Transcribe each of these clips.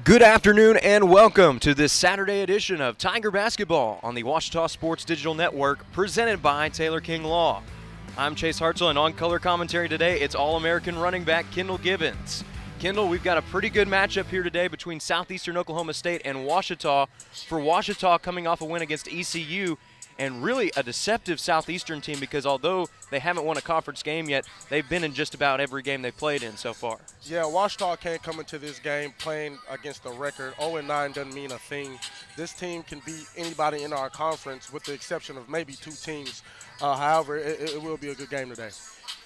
Good afternoon and welcome to this Saturday edition of Tiger Basketball on the Ouachita Sports Digital Network, presented by Taylor King Law. I'm Chase Hartzell, and on color commentary today, it's All-American running back Kendall Gibbons. Kendall, we've got a pretty good matchup here today between Southeastern Oklahoma State and Ouachita. For Ouachita, coming off a win against ECU, and really a deceptive Southeastern team because although they haven't won a conference game yet, they've been in just about every game they've played in so far. Yeah, Ouachita can't come into this game playing against a record. 0-9 doesn't mean a thing. This team can beat anybody in our conference with the exception of maybe two teams. However, it will be a good game today.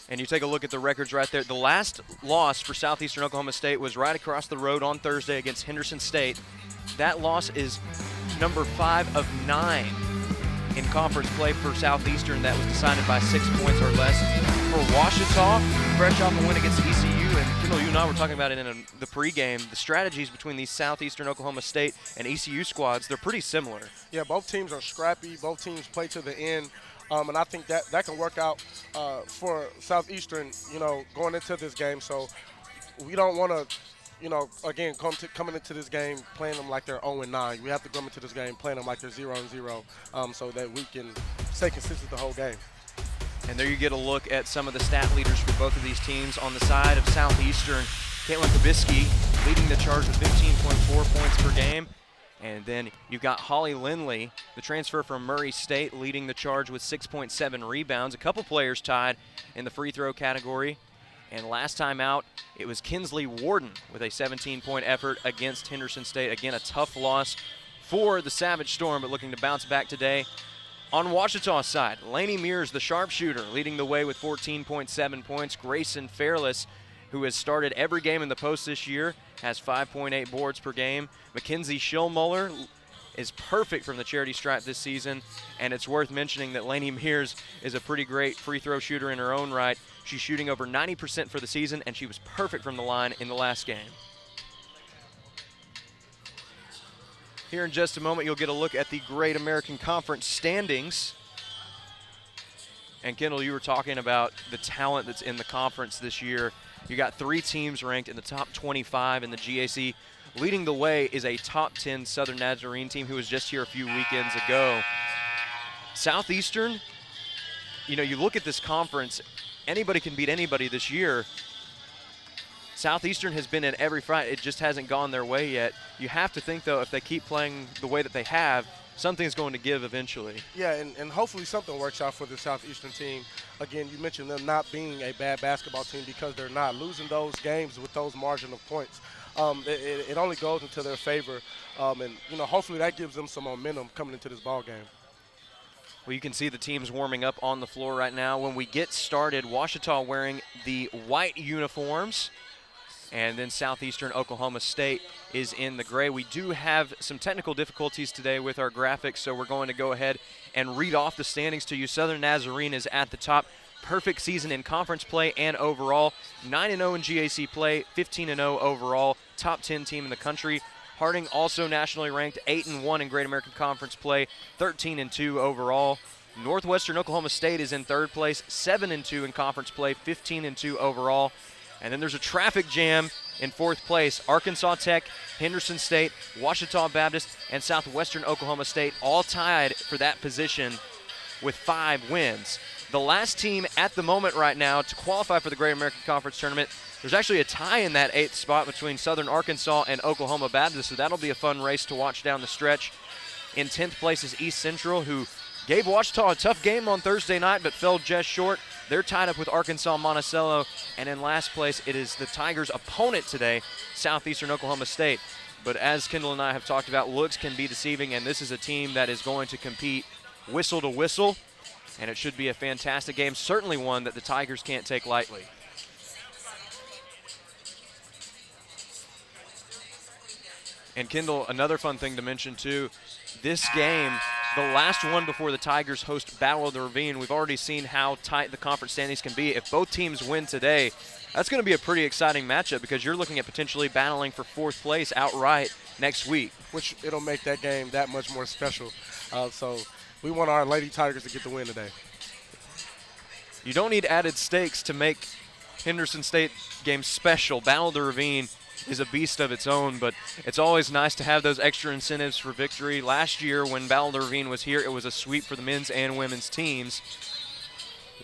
And you take a look at the records right there. The last loss for Southeastern Oklahoma State was right across the road on Thursday against Henderson State. That loss is number 5 of 9 in conference play for Southeastern. That was decided by 6 points or less. For Ouachita, fresh off a win against ECU, and Kendall, you and I were talking about it in the pregame, the strategies between these Southeastern Oklahoma State and ECU squads, they're pretty similar. Yeah, both teams are scrappy. Both teams play to the end. And I think that can work out for Southeastern, going into this game. So we don't want to, again, coming into this game playing them like they're 0-9. We have to come into this game playing them like they're 0-0 so that we can stay consistent the whole game. And there you get a look at some of the stat leaders for both of these teams. On the side of Southeastern, Caitlin Kabisky leading the charge with 15.4 points per game. And then you've got Holly Lindley, the transfer from Murray State, leading the charge with 6.7 rebounds. A couple players tied in the free throw category. And last time out, it was Kinsley Warden with a 17-point effort against Henderson State. Again, a tough loss for the Savage Storm, but looking to bounce back today. On Ouachita's side, Lainey Mears, the sharpshooter, leading the way with 14.7 points. Grayson Fairless, who has started every game in the post this year, has 5.8 boards per game. Mackenzie Schillmuller is perfect from the charity stripe this season, and it's worth mentioning that Lainey Mears is a pretty great free throw shooter in her own right. She's shooting over 90% for the season, and she was perfect from the line in the last game. Here in just a moment, you'll get a look at the Great American Conference standings. And Kendall, you were talking about the talent that's in the conference this year. You got 3 teams ranked in the top 25 in the GAC. Leading the way is a top 10 Southern Nazarene team who was just here a few weekends ago. Southeastern, you look at this conference, anybody can beat anybody this year. Southeastern has been in every fight. It just hasn't gone their way yet. You have to think, though, if they keep playing the way that they have, something's going to give eventually. Yeah, and hopefully something works out for the Southeastern team. Again, you mentioned them not being a bad basketball team because they're not. Losing those games with those margin of points, it only goes into their favor. And hopefully that gives them some momentum coming into this ball game. Well, you can see the teams warming up on the floor right now. When we get started, Ouachita wearing the white uniforms. And then Southeastern Oklahoma State is in the gray. We do have some technical difficulties today with our graphics, so we're going to go ahead and read off the standings to you. Southern Nazarene is at the top. Perfect season in conference play and overall. 9-0 in GAC play, 15-0 overall. Top 10 team in the country. Harding also nationally ranked 8-1 in Great American Conference play, 13-2 overall. Northwestern Oklahoma State is in third place, 7-2 in conference play, 15-2 overall. And then there's a traffic jam in fourth place. Arkansas Tech, Henderson State, Ouachita Baptist, and Southwestern Oklahoma State all tied for that position with 5 wins. The last team at the moment right now to qualify for the Great American Conference Tournament, there's actually a tie in that 8th spot between Southern Arkansas and Oklahoma Baptist, so that'll be a fun race to watch down the stretch. In 10th place is East Central, who gave Ouachita a tough game on Thursday night but fell just short. They're tied up with Arkansas Monticello. And in last place, it is the Tigers' opponent today, Southeastern Oklahoma State. But as Kendall and I have talked about, looks can be deceiving, and this is a team that is going to compete whistle to whistle. And it should be a fantastic game, certainly one that the Tigers can't take lightly. And Kendall, another fun thing to mention too, this game, the last one before the Tigers host Battle of the Ravine, we've already seen how tight the conference standings can be. If both teams win today, that's going to be a pretty exciting matchup because you're looking at potentially battling for 4th place outright next week. Which it'll make that game that much more special. So we want our Lady Tigers to get the win today. You don't need added stakes to make Henderson State game special. Battle of the Ravine is a beast of its own, but it's always nice to have those extra incentives for victory. Last year when Ballard Ravine was here, it was a sweep for the men's and women's teams.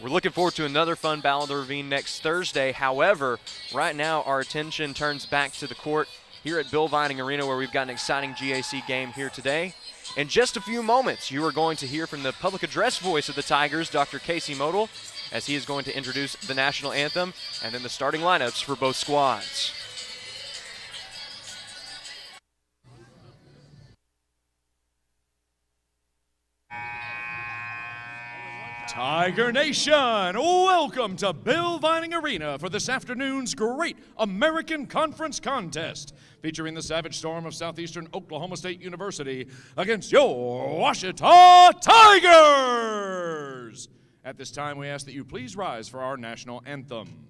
We're looking forward to another fun Ballard Ravine next Thursday. However, right now our attention turns back to the court here at Bill Vining Arena, where we've got an exciting GAC game here today. In just a few moments, you are going to hear from the public address voice of the Tigers, Dr. Casey Model, as he is going to introduce the national anthem and then the starting lineups for both squads. Tiger Nation, welcome to Bill Vining Arena for this afternoon's Great American Conference Contest, featuring the Savage Storm of Southeastern Oklahoma State University against your Ouachita Tigers. At this time, we ask that you please rise for our national anthem.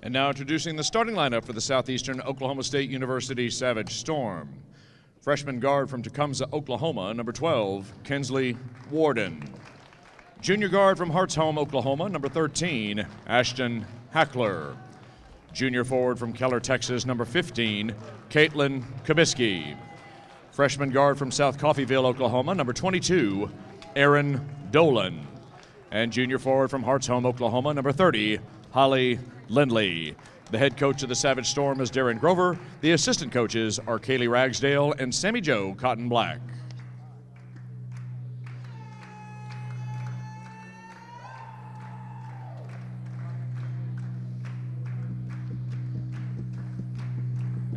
And now introducing the starting lineup for the Southeastern Oklahoma State University Savage Storm. Freshman guard from Tecumseh, Oklahoma, number 12, Kinsley Warden. Junior guard from Hartsholme, Oklahoma, number 13, Ashton Hackler. Junior forward from Keller, Texas, number 15, Caitlin Kabisky. Freshman guard from South Coffeyville, Oklahoma, number 22, Aaron Dolan. And junior forward from Hartsholme, Oklahoma, number 30, Holly Lindley. The head coach of the Savage Storm is Darren Grover. The assistant coaches are Kaylee Ragsdale and Sammy Jo Cotton Black.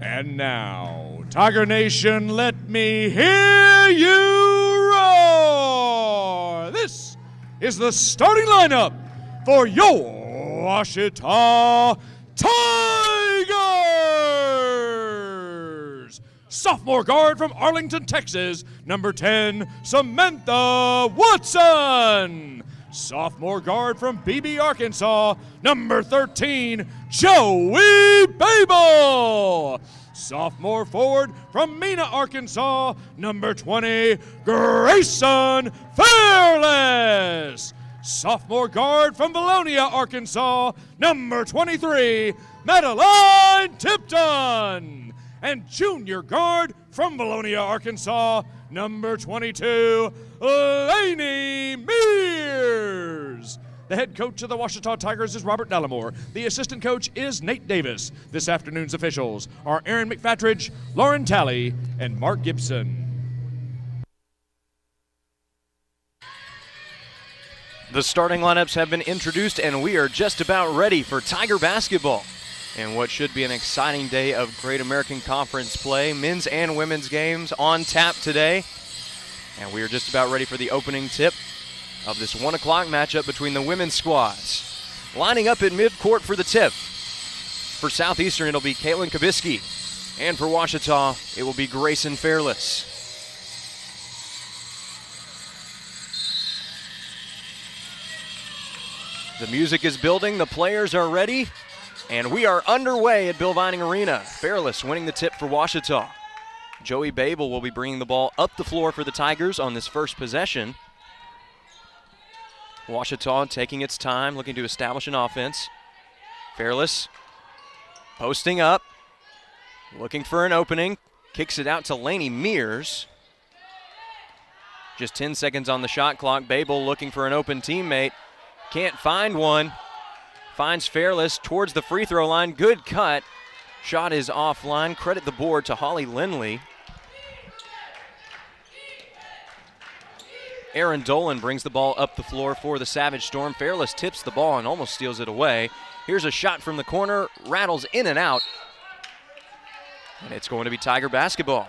And now, Tiger Nation, let me hear you roar! This is the starting lineup for your Ouachita Tigers! Sophomore guard from Arlington, Texas, number 10, Samantha Woodson. Sophomore guard from BB, Arkansas, number 13, Joey Babel. Sophomore forward from Mena, Arkansas, number 20, Grayson Fairless. Sophomore guard from Valonia, Arkansas, number 23, Madeline Tipton. And junior guard from Valonia, Arkansas, number 22, Lainey Mears. The head coach of the Ouachita Tigers is Robert Dallimore. The assistant coach is Nate Davis. This afternoon's officials are Aaron McFatridge, Lauren Talley, and Mark Gibson. The starting lineups have been introduced, and we are just about ready for Tiger basketball and what should be an exciting day of Great American Conference play. Men's and women's games on tap today, and we are just about ready for the opening tip of this 1 o'clock matchup between the women's squads. Lining up at midcourt for the tip. For Southeastern, it'll be Caitlin Kabisky, and for Ouachita, it will be Grayson Fairless. The music is building, the players are ready, and we are underway at Bill Vining Arena. Fairless winning the tip for Ouachita. Joey Babel will be bringing the ball up the floor for the Tigers on this first possession. Ouachita taking its time, looking to establish an offense. Fairless posting up, looking for an opening, kicks it out to Lainey Mears. Just 10 seconds on the shot clock. Babel looking for an open teammate. Can't find one. Finds Fairless towards the free throw line. Good cut. Shot is offline. Credit the board to Holly Lindley. Aaron Dolan brings the ball up the floor for the Savage Storm. Fairless tips the ball and almost steals it away. Here's a shot from the corner. Rattles in and out. And it's going to be Tiger basketball.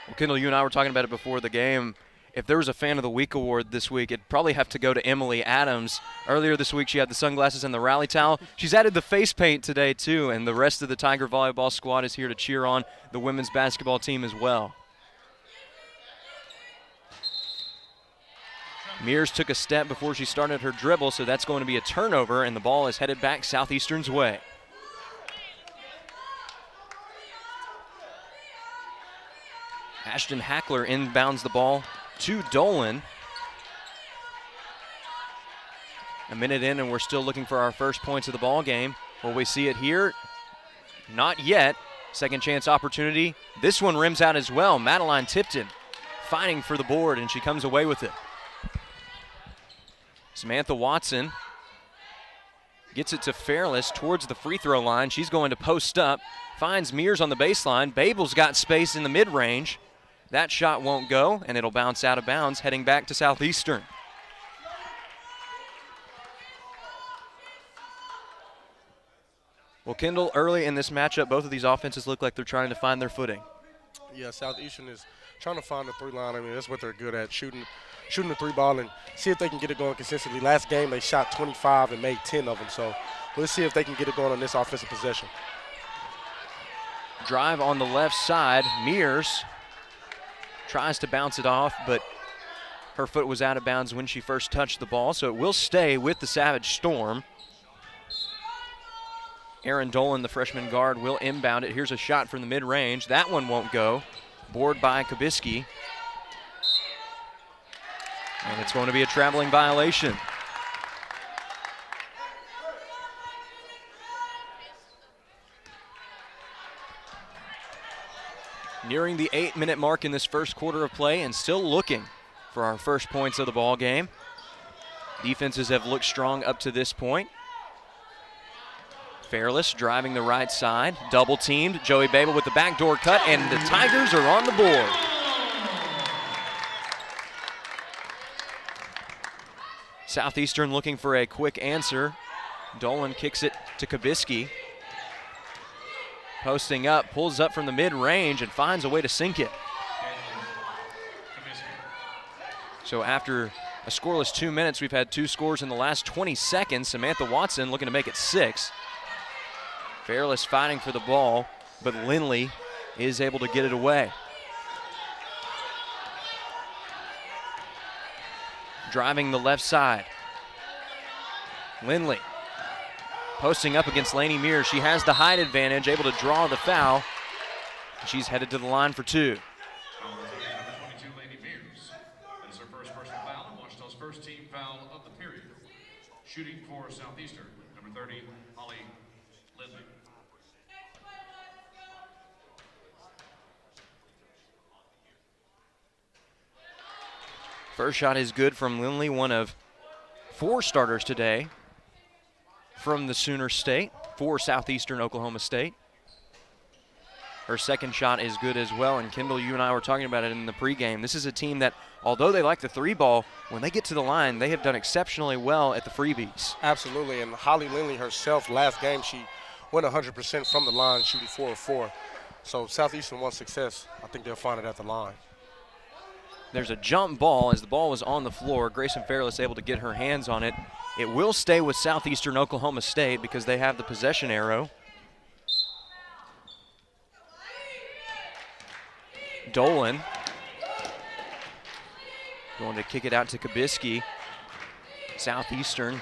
Well, Kendall, you and I were talking about it before the game. If there was a Fan of the Week award this week, it'd probably have to go to Emily Adams. Earlier this week, she had the sunglasses and the rally towel. She's added the face paint today, too, and the rest of the Tiger volleyball squad is here to cheer on the women's basketball team as well. Mears took a step before she started her dribble, so that's going to be a turnover, and the ball is headed back Southeastern's way. Ashton Hackler inbounds the ball to Dolan. A minute in and we're still looking for our first points of the ball game. Will we see it here? Not yet. Second chance opportunity. This one rims out as well. Madeline Tipton fighting for the board and she comes away with it. Samantha Watson gets it to Fairless towards the free throw line. She's going to post up. Finds Mears on the baseline. Babel's got space in the mid-range. That shot won't go, and it'll bounce out of bounds, heading back to Southeastern. Well, Kendall, early in this matchup, both of these offenses look like they're trying to find their footing. Yeah, Southeastern is trying to find the three line. I mean, that's what they're good at, shooting the three ball and see if they can get it going consistently. Last game, they shot 25 and made 10 of them, so let's see if they can get it going on this offensive possession. Drive on the left side. Mears tries to bounce it off, but her foot was out of bounds when she first touched the ball, so it will stay with the Savage Storm. Aaron Dolan, the freshman guard, will inbound it. Here's a shot from the mid-range. That one won't go. Board by Kabisky. And it's going to be a traveling violation. Nearing the 8-minute mark in this first quarter of play and still looking for our first points of the ball game. Defenses have looked strong up to this point. Fairless driving the right side, double teamed. Joey Babel with the backdoor cut, and the Tigers are on the board. Southeastern looking for a quick answer. Dolan kicks it to Kabisky. Posting up, pulls up from the mid-range and finds a way to sink it. So after a scoreless 2 minutes, we've had 2 scores in the last 20 seconds. Samantha Watson looking to make it 6. Fairless fighting for the ball, but Lindley is able to get it away. Driving the left side. Lindley posting up against Lainey Mears. She has the height advantage, able to draw the foul. She's headed to the line for 2. Number 22, Lainey Mears. That is her first personal foul and Ouachita's first team foul of the period. Shooting for Southeastern, number 30, Holly Lindley. First shot is good from Lindley, one of 4 starters today from the Sooner State for Southeastern Oklahoma State. Her second shot is good as well, and Kendall, you and I were talking about it in the pregame. This is a team that, although they like the 3 ball, when they get to the line, they have done exceptionally well at the freebies. Absolutely, and Holly Lindley herself, last game, she went 100% from the line, shooting 4 of 4. So Southeastern wants success. I think they'll find it at the line. There's a jump ball as the ball was on the floor. Grayson Fairless able to get her hands on it. It will stay with Southeastern Oklahoma State because they have the possession arrow. Dolan Going to kick it out to Kabisky. Southeastern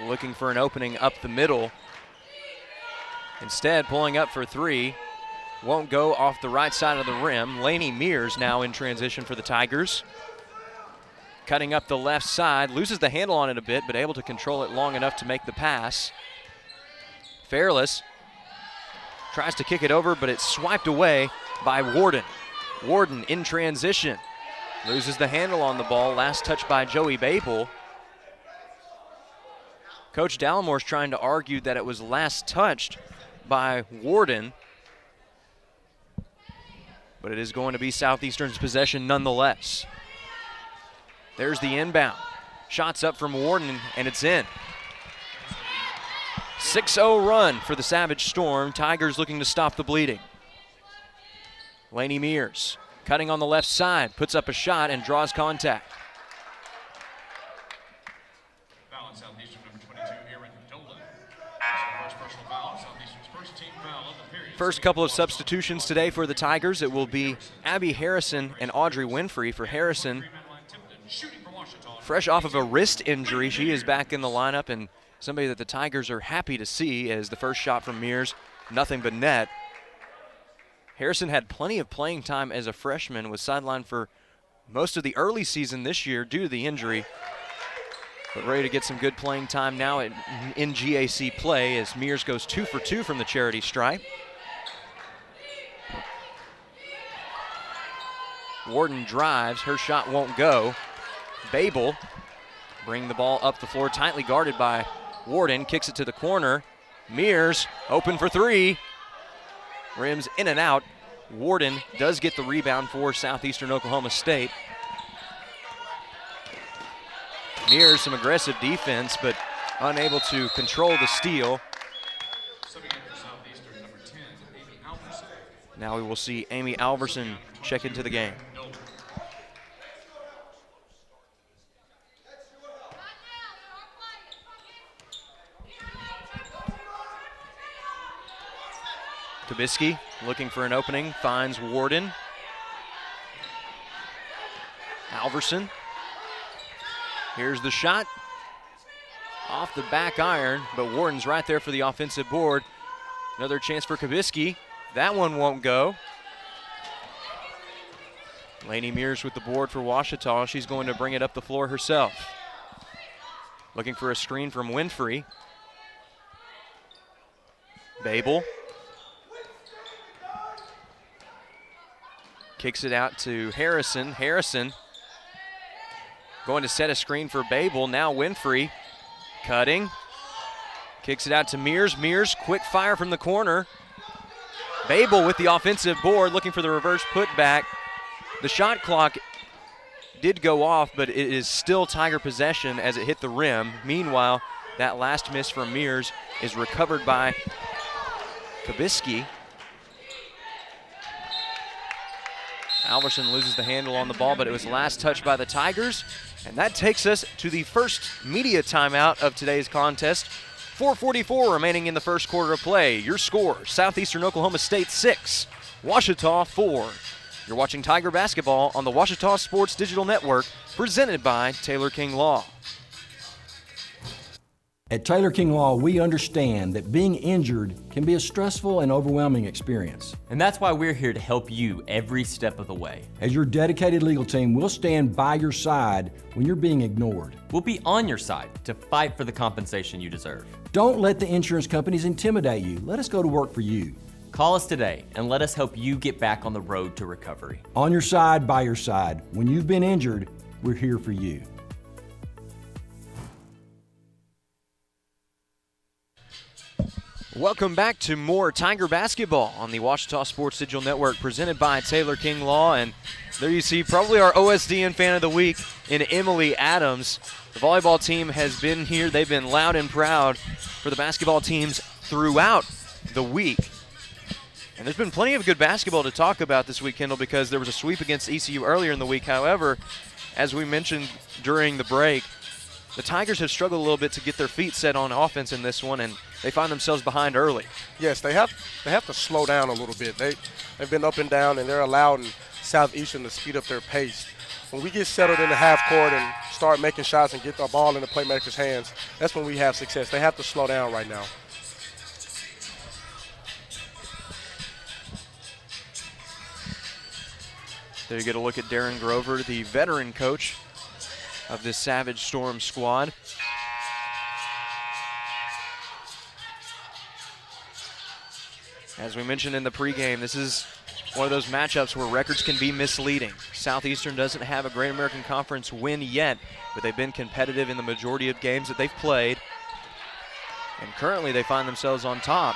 looking for an opening up the middle. Instead, pulling up for three. Won't go off the right side of the rim. Laney Mears now in transition for the Tigers. Cutting up the left side, loses the handle on it a bit, but able to control it long enough to make the pass. Fairless tries to kick it over, but it's swiped away by Warden. Warden in transition. Loses the handle on the ball. Last touch by Joey Babel. Coach Dallamore's trying to argue that it was last touched by Warden, but it is going to be Southeastern's possession nonetheless. There's the inbound. Shots up from Warden, and it's in. 6-0 run for the Savage Storm. Tigers looking to stop the bleeding. Laney Mears cutting on the left side, puts up a shot and draws contact. Foul on Southeastern, number 22, Aaron Dolan. That's the first personal foul. Southeastern's first team foul of the period. First couple of substitutions today for the Tigers. It will be Abby Harrison and Audrey Winfrey. For Harrison, fresh off of a wrist injury, she is back in the lineup, and somebody that the Tigers are happy to see as the first shot from Mears, nothing but net. Harrison had plenty of playing time as a freshman, was sidelined for most of the early season this year due to the injury, but ready to get some good playing time now in GAC play as Mears goes 2 for 2 from the charity stripe. Warden drives, her shot won't go. Babel bring the ball up the floor, tightly guarded by Warden, kicks it to the corner. Mears open for three. Rims in and out. Warden does get the rebound for Southeastern Oklahoma State. Mears some aggressive defense, but unable to control the steal. Now we will see Amy Alverson check into the game. Kabisky looking for an opening, finds Warden. Alverson. Here's the shot. Off the back iron, but Warden's right there for the offensive board. Another chance for Kabisky. That one won't go. Laney Mears with the board for Ouachita. She's going to bring it up the floor herself. Looking for a screen from Winfrey. Babel. Kicks it out to Harrison. Harrison going to set a screen for Babel. Now Winfrey cutting. Kicks it out to Mears. Mears, quick fire from the corner. Babel with the offensive board, looking for the reverse putback. The shot clock did go off, but it is still Tiger possession as it hit the rim. Meanwhile, that last miss from Mears is recovered by Kabisky. Alverson loses the handle on the ball, but it was last touched by the Tigers. And that takes us to the first media timeout of today's contest. 4:44 remaining in the first quarter of play. Your score, Southeastern Oklahoma State 6, Ouachita 4. You're watching Tiger basketball on the Ouachita Sports Digital Network, presented by Taylor King Law. At Taylor King Law, we understand that being injured can be a stressful and overwhelming experience. And that's why we're here to help you every step of the way. As your dedicated legal team, we'll stand by your side when you're being ignored. We'll be on your side to fight for the compensation you deserve. Don't let the insurance companies intimidate you. Let us go to work for you. Call us today and let us help you get back on the road to recovery. On your side, by your side. When you've been injured, we're here for you. Welcome back to more Tiger basketball on the Ouachita Sports Digital Network, presented by Taylor King Law. And there you see probably our OSDN fan of the week in Emily Adams. The volleyball team has been here. They've been loud and proud for the basketball teams throughout the week. And there's been plenty of good basketball to talk about this week, Kendall, because there was a sweep against ECU earlier in the week. However, as we mentioned during the break, the Tigers have struggled a little bit to get their feet set on offense in this one, and they find themselves behind early. Yes, they have to slow down a little bit. They've been up and down, and they're allowing Southeastern to speed up their pace. when we get settled in the half court and start making shots and get the ball in the playmakers' hands, that's when we have success. They have to slow down right now. There you get a look at Darren Grover, the veteran coach of this Savage Storm squad. As we mentioned in the pregame, this is one of those matchups where records can be misleading. Southeastern doesn't have a Great American Conference win yet, but they've been competitive in the majority of games that they've played. And currently they find themselves on top.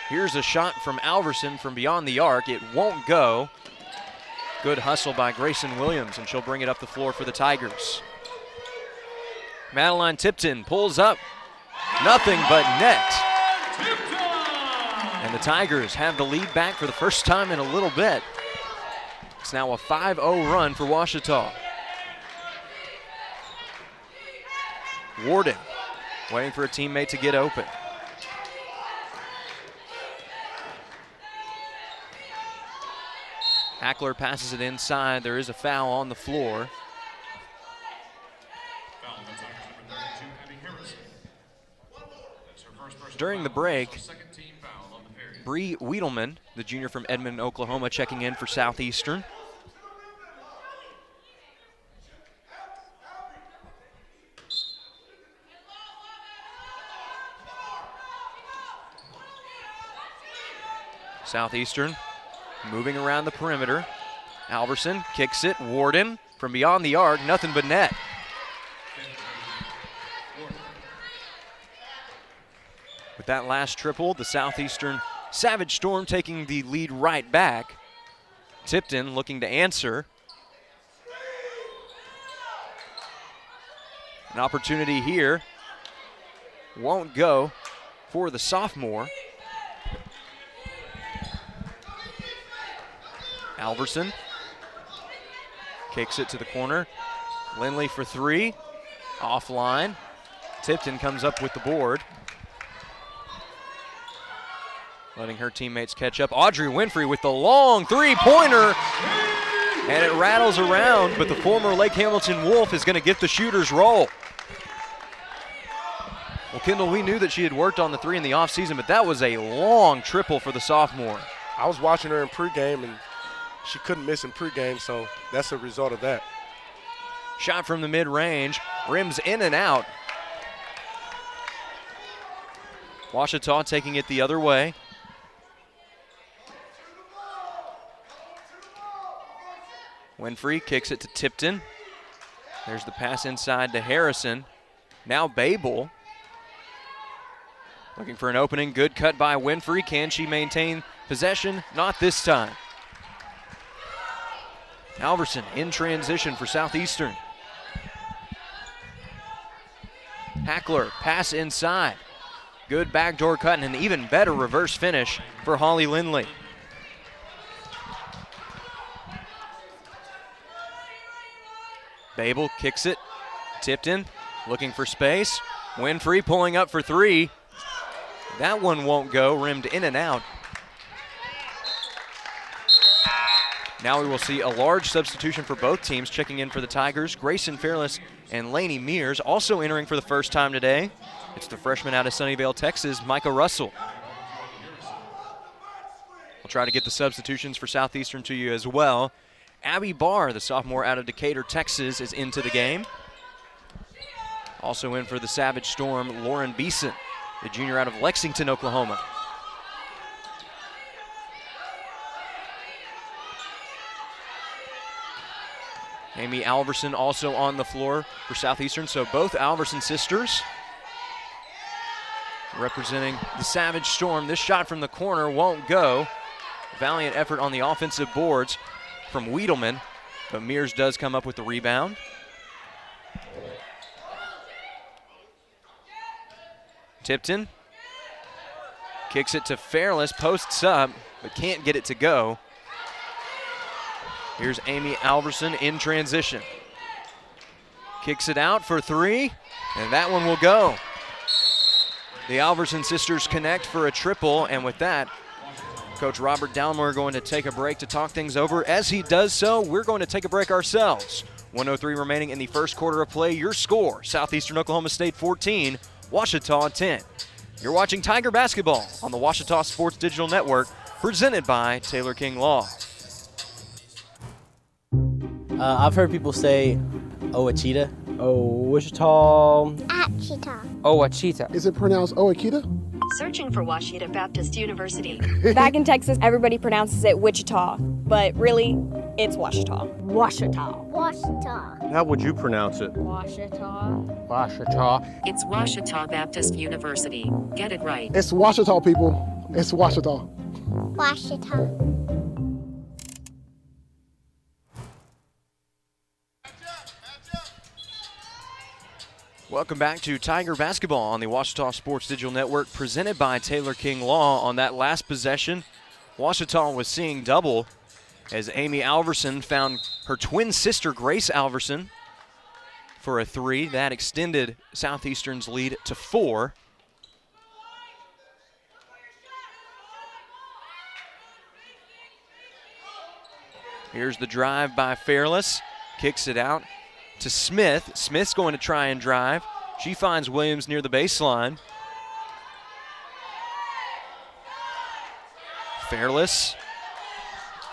Here's a shot from Alverson from beyond the arc. It won't go. Good hustle by Grayson Williams, and she'll bring it up the floor for the Tigers. Madeline Tipton pulls up. Nothing but net. And the Tigers have the lead back for the first time in a little bit. It's now a 5-0 run for Ouachita. Warden waiting for a teammate to get open. Hackler passes it inside. There is a foul on the floor. During the break, Bree Wiedelman, the junior from Edmond, Oklahoma, checking in for Southeastern. Southeastern moving around the perimeter. Alverson kicks it. Warden from beyond the arc, nothing but net. With that last triple, the Southeastern Savage Storm taking the lead right back. Tipton looking to answer. An opportunity here. Won't go for the sophomore. Alverson kicks it to the corner. Lindley for three. Offline. Tipton comes up with the board. Letting her teammates catch up. Audrey Winfrey with the long three-pointer. And it rattles around, but the former Lake Hamilton Wolf is going to get the shooter's roll. Well, Kendall, we knew that she had worked on the three in the offseason, but that was a long triple for the sophomore. I was watching her in pregame, and she couldn't miss in pregame, so that's a result of that. Shot from the mid-range, rims in and out. Ouachita taking it the other way. Winfrey kicks it to Tipton. There's the pass inside to Harrison. Now Babel. Looking for an opening. Good cut by Winfrey. Can she maintain possession? Not this time. Alverson in transition for Southeastern. Hackler, pass inside. Good backdoor cut and an even better reverse finish for Holly Lindley. Babel kicks it. Tipton looking for space. Winfrey pulling up for three. That one won't go, rimmed in and out. Now we will see a large substitution for both teams. Checking in for the Tigers, Grayson Fairless and Lainey Mears. Also entering for the first time today, it's the freshman out of Sunnyvale, Texas, Micah Russell. We'll try to get the substitutions for Southeastern to you as well. Abby Barr, the sophomore out of Decatur, Texas, is into the game. Also in for the Savage Storm, Lauren Beeson, the junior out of Lexington, Oklahoma. Amy Alverson also on the floor for Southeastern, so both Alverson sisters representing the Savage Storm. This shot from the corner won't go. Valiant effort on the offensive boards from Wiedelman, but Mears does come up with the rebound. Tipton kicks it to Fairless, posts up, but can't get it to go. Here's Amy Alverson in transition. Kicks it out for three, and that one will go. The Alverson sisters connect for a triple, and with that, Coach Robert Dalmore going to take a break to talk things over. As he does so, we're going to take a break ourselves. 1:03 remaining in the first quarter of play. Your score, Southeastern Oklahoma State 14, Ouachita 10. You're watching Tiger Basketball on the Ouachita Sports Digital Network, presented by Taylor King Law. I've heard people say Ouachita. Ouachita. Is it pronounced Ouachita? Searching for Ouachita Baptist University. Back in Texas, everybody pronounces it Wichita, but really, it's Ouachita. Ouachita. Ouachita. How would you pronounce it? Ouachita. Ouachita. It's Ouachita Baptist University. Get it right. It's Ouachita, people. It's Ouachita. Ouachita. Welcome back to Tiger Basketball on the Ouachita Sports Digital Network, presented by Taylor King Law. On that last possession, Ouachita was seeing double as Amy Alverson found her twin sister, Grace Alverson, for a three. That extended Southeastern's lead to 4. Here's the drive by Fairless. Kicks it out to Smith. Smith's going to try and drive. She finds Williams near the baseline. Fairless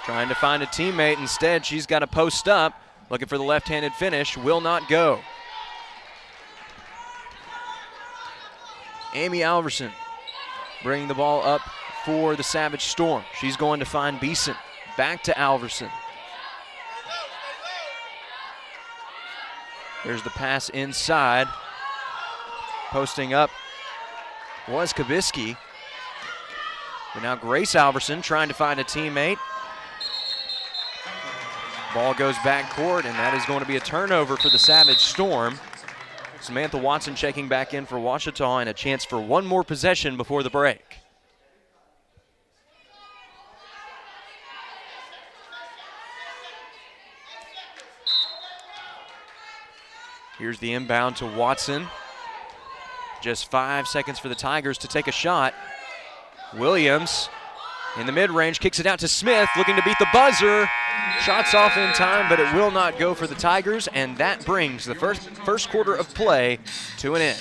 trying to find a teammate. Instead, she's got to post up. Looking for the left-handed finish. Will not go. Amy Alverson bringing the ball up for the Savage Storm. She's going to find Beeson. Back to Alverson. There's the pass inside. Posting up was Kabisky. But now Grace Alverson trying to find a teammate. Ball goes back court, and that is going to be a turnover for the Savage Storm. Samantha Watson checking back in for Ouachita, and a chance for one more possession before the break. Here's the inbound to Watson. Just 5 seconds for the Tigers to take a shot. Williams in the mid-range kicks it out to Smith, looking to beat the buzzer. Shots off in time, but it will not go for the Tigers, and that brings the first quarter of play to an end.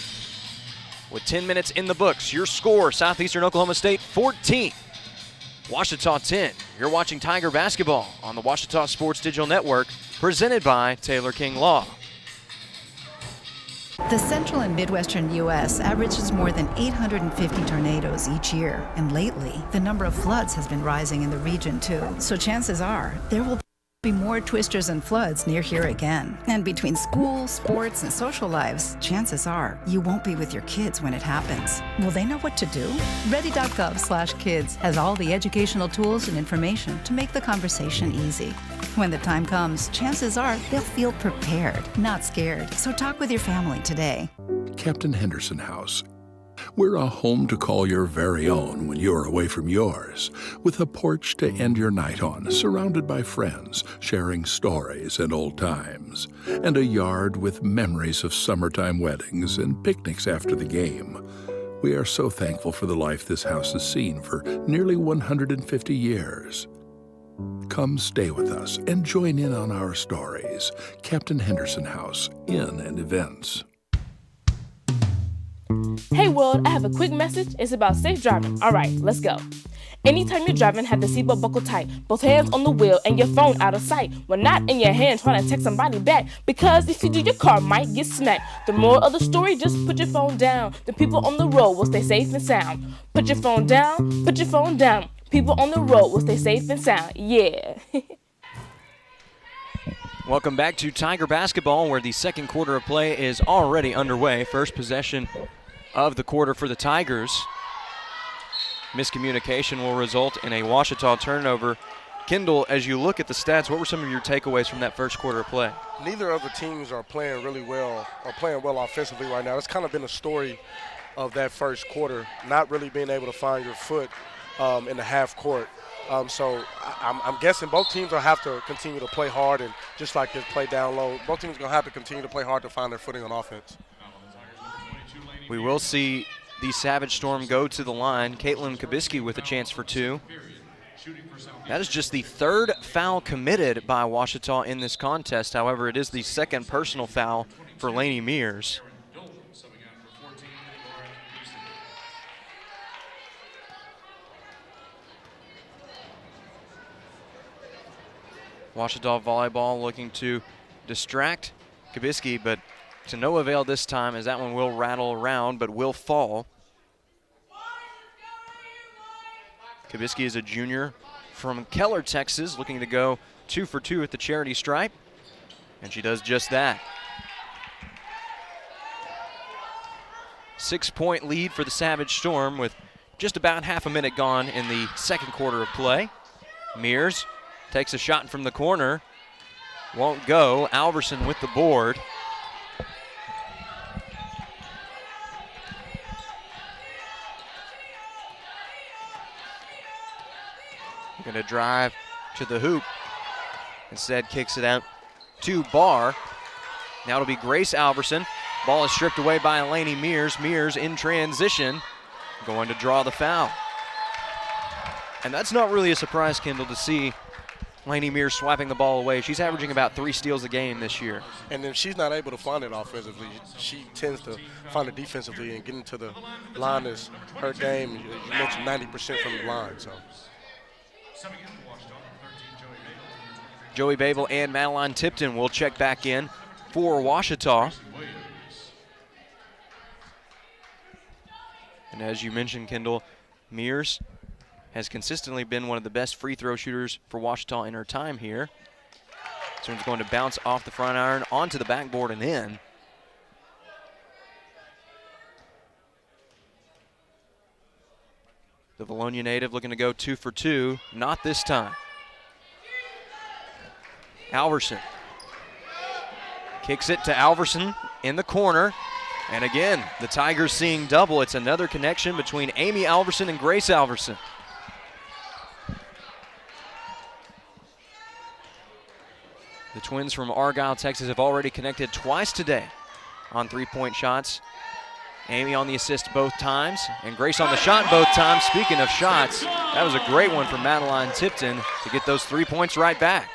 With 10 minutes in the books, your score, Southeastern Oklahoma State 14, Ouachita 10. You're watching Tiger Basketball on the Ouachita Sports Digital Network, presented by Taylor King Law. The central and midwestern U.S. averages more than 850 tornadoes each year, and lately, the number of floods has been rising in the region too. So chances are, there will be more twisters and floods near here again. And between school, sports, and social lives, chances are you won't be with your kids when it happens. Will they know what to do? Ready.gov/kids has all the educational tools and information to make the conversation easy. When the time comes, chances are they'll feel prepared, not scared. So talk with your family today. Captain Henderson House. We're a home to call your very own when you're away from yours, with a porch to end your night on, surrounded by friends, sharing stories and old times, and a yard with memories of summertime weddings and picnics after the game. We are so thankful for the life this house has seen for nearly 150 years. Come stay with us and join in on our stories. Captain Henderson House, Inn and Events. Hey world, I have a quick message. It's about safe driving. All right, let's go. Anytime you're driving, have the seatbelt buckle tight. Both hands on the wheel and your phone out of sight. When not in your hand, trying to text somebody back. Because if you do, your car might get smacked. The moral of the story, just put your phone down. The people on the road will stay safe and sound. Put your phone down, put your phone down. People on the road will stay safe and sound. Yeah. Welcome back to Tiger Basketball, where the second quarter of play is already underway. First possession of the quarter for the Tigers. Miscommunication will result in a Ouachita turnover. Kendall, as you look at the stats, what were some of your takeaways from that first quarter of play? Neither of the teams are playing really well, or playing well offensively right now. It's kind of been a story of that first quarter, not really being able to find your foot in the half court. So I'm guessing both teams will have to continue to play hard, and just like this, play down low. Both teams are going to have to continue to play hard to find their footing on offense. We will see the Savage Storm go to the line. Caitlin Kabisky with a chance for two. That is just the third foul committed by Ouachita in this contest. However, it is the second personal foul for Lainey Mears. Ouachita volleyball looking to distract Kabisky, but to no avail this time, as that one will rattle around but will fall. Kabisky is a junior from Keller, Texas, looking to go 2 for 2 at the charity stripe, and she does just that. 6-point lead for the Savage Storm with just about half a minute gone in the second quarter of play. Mears takes a shot from the corner. Won't go. Alverson with the board. Going to drive to the hoop. Instead kicks it out to Barr. Now it'll be Grace Alverson. Ball is stripped away by Lainey Mears. Mears in transition, going to draw the foul. And that's not really a surprise, Kendall, to see Lainey Mears swiping the ball away. She's averaging about 3 steals a game this year. And if she's not able to find it offensively, she tends to find it defensively, and getting to the line is her game. You mentioned 90% from the line. So. Joey Babel and Madeline Tipton will check back in for Ouachita. And as you mentioned, Kendall, Mears has consistently been one of the best free throw shooters for Ouachita in her time here. This one's going to bounce off the front iron onto the backboard and in. The Valonia native looking to go 2 for 2, not this time. Alverson kicks it to Alverson in the corner. And again, the Tigers seeing double. It's another connection between Amy Alverson and Grace Alverson. The twins from Argyle, Texas have already connected twice today on 3-point shots. Amy on the assist both times, and Grace on the shot both times. Speaking of shots, that was a great one from Madeline Tipton to get those 3 points right back.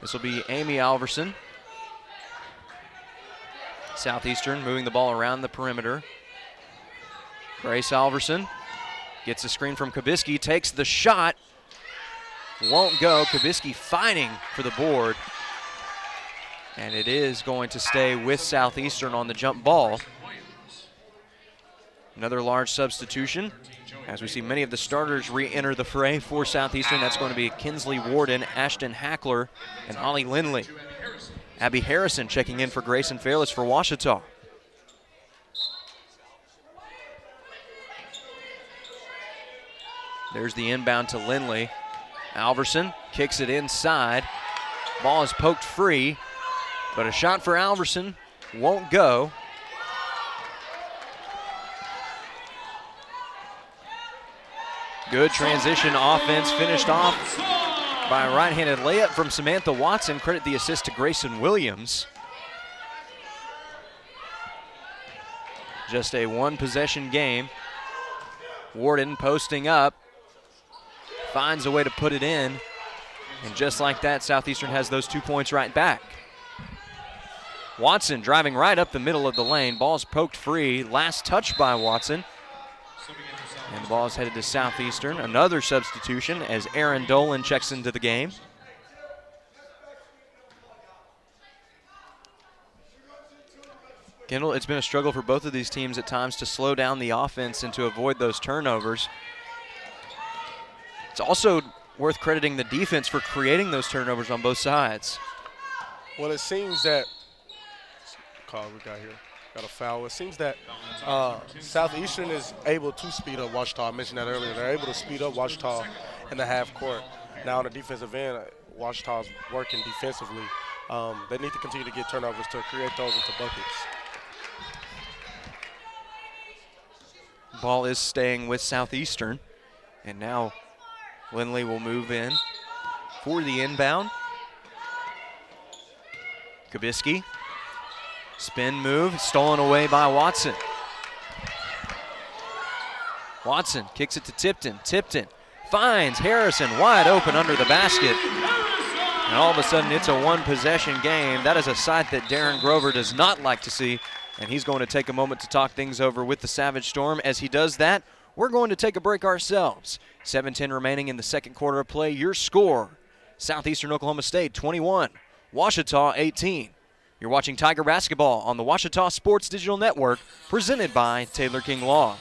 This will be Amy Alverson. Southeastern moving the ball around the perimeter. Grace Alverson gets a screen from Kabisky, takes the shot. Won't go. Kabisky fighting for the board. And it is going to stay with Southeastern on the jump ball. Another large substitution as we see many of the starters re-enter the fray for Southeastern. That's going to be Kinsley Warden, Ashton Hackler, and Holly Lindley. Abby Harrison checking in for Grayson Fairless for Ouachita. There's the inbound to Lindley. Alverson kicks it inside. Ball is poked free, but a shot for Alverson won't go. Good transition offense finished off by a right-handed layup from Samantha Watson. Credit the assist to Grayson Williams. Just a one-possession game. Warden posting up. Finds a way to put it in. And just like that, Southeastern has those 2 points right back. Watson driving right up the middle of the lane. Ball's poked free. Last touch by Watson. And the ball is headed to Southeastern. Another substitution as Aaron Dolan checks into the game. Kendall, it's been a struggle for both of these teams at times to slow down the offense and to avoid those turnovers. It's also worth crediting the defense for creating those turnovers on both sides. Well, it seems that call we got here. Got a foul. It seems that Southeastern is able to speed up Ouachita. I mentioned that earlier. They're able to speed up Ouachita in the half court. Now on the defensive end, Ouachita's working defensively. They need to continue to get turnovers to create those into buckets. Ball is staying with Southeastern. And now Lindley will move in for the inbound. Kabisky. Spin move, stolen away by Watson. Watson kicks it to Tipton. Tipton finds Harrison wide open under the basket. And all of a sudden, it's a one-possession game. That is a sight that Darren Grover does not like to see, and he's going to take a moment to talk things over with the Savage Storm. As he does that, we're going to take a break ourselves. 7:10 remaining in the second quarter of play. Your score, Southeastern Oklahoma State 21, Ouachita 18. You're watching Tiger Basketball on the Ouachita Sports Digital Network, presented by Taylor King Law.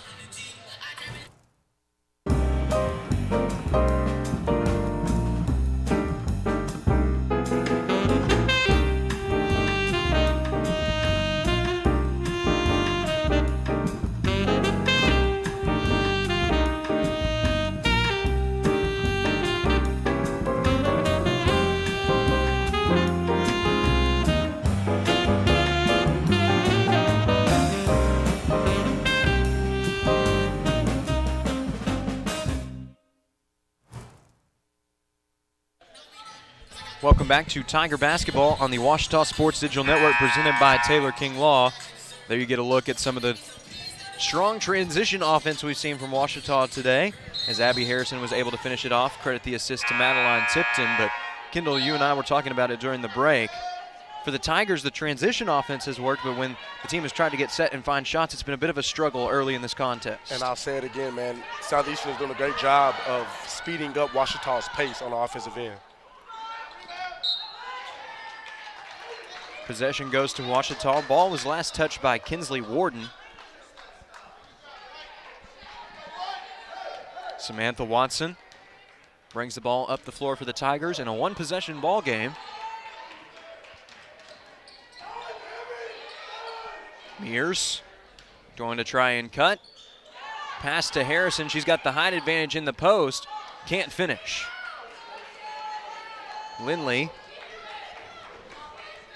Welcome back to Tiger Basketball on the Ouachita Sports Digital Network, presented by Taylor King Law. There you get a look at some of the strong transition offense we've seen from Ouachita today, as Abby Harrison was able to finish it off. Credit the assist to Madeline Tipton, but Kendall, you and I were talking about it during the break. For the Tigers, the transition offense has worked, but when the team has tried to get set and find shots, it's been a bit of a struggle early in this contest. And I'll say it again, man. Southeastern is doing a great job of speeding up Ouachita's pace on the offensive end. Possession goes to Ouachita. Ball was last touched by Kinsley Warden. Samantha Watson brings the ball up the floor for the Tigers in a one-possession ball game. Mears going to try and cut. Pass to Harrison. She's got the height advantage in the post. Can't finish. Lindley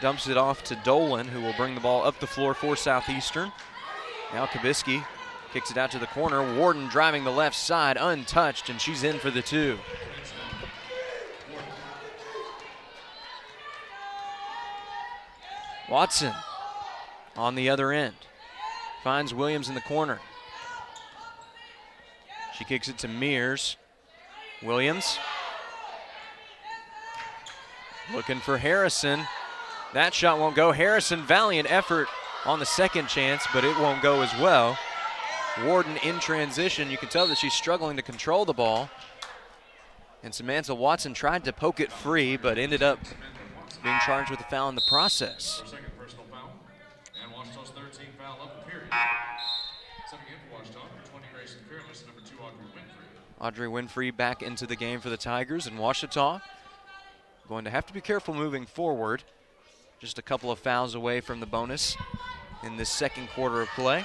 dumps it off to Dolan, who will bring the ball up the floor for Southeastern. Now Kabisky kicks it out to the corner. Warden driving the left side, untouched, and she's in for the two. Watson on the other end. Finds Williams in the corner. She kicks it to Mears. Williams looking for Harrison. That shot won't go. Harrison, valiant effort on the second chance, but it won't go as well. Warden in transition. You can tell that she's struggling to control the ball. And Samantha Watson tried to poke it free, but ended up being charged with a foul in the process. Second personal foul, and Ouachita's 13th foul of the period. Stepping in for Ouachita, number 20, Grayson Fearless, number 2, Audrey Winfrey. Audrey Winfrey back into the game for the Tigers, and Ouachita going to have to be careful moving forward. Just a couple of fouls away from the bonus in this second quarter of play.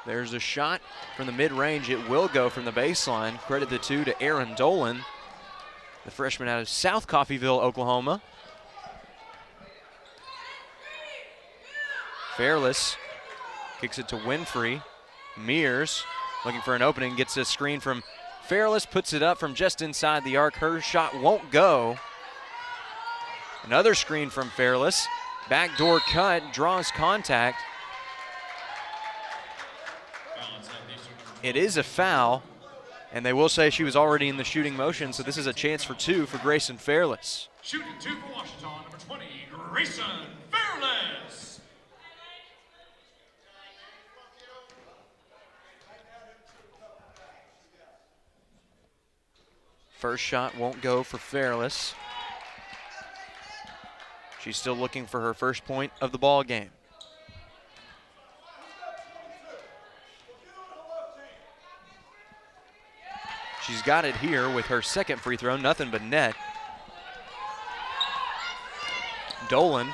There's a shot from the mid-range. It will go from the baseline. Credit the two to Aaron Dolan, the freshman out of South Coffeyville, Oklahoma. Fairless kicks it to Winfrey. Mears looking for an opening, gets a screen from Fairless, puts it up from just inside the arc. Her shot won't go. Another screen from Fairless. Backdoor cut, draws contact. It is a foul, and they will say she was already in the shooting motion, so this is a chance for two for Grayson Fairless. Shooting two for Ouachita, number 20, Grayson Fearless. First shot won't go for Fairless. She's still looking for her first point of the ball game. She's got it here with her second free throw, nothing but net. Dolan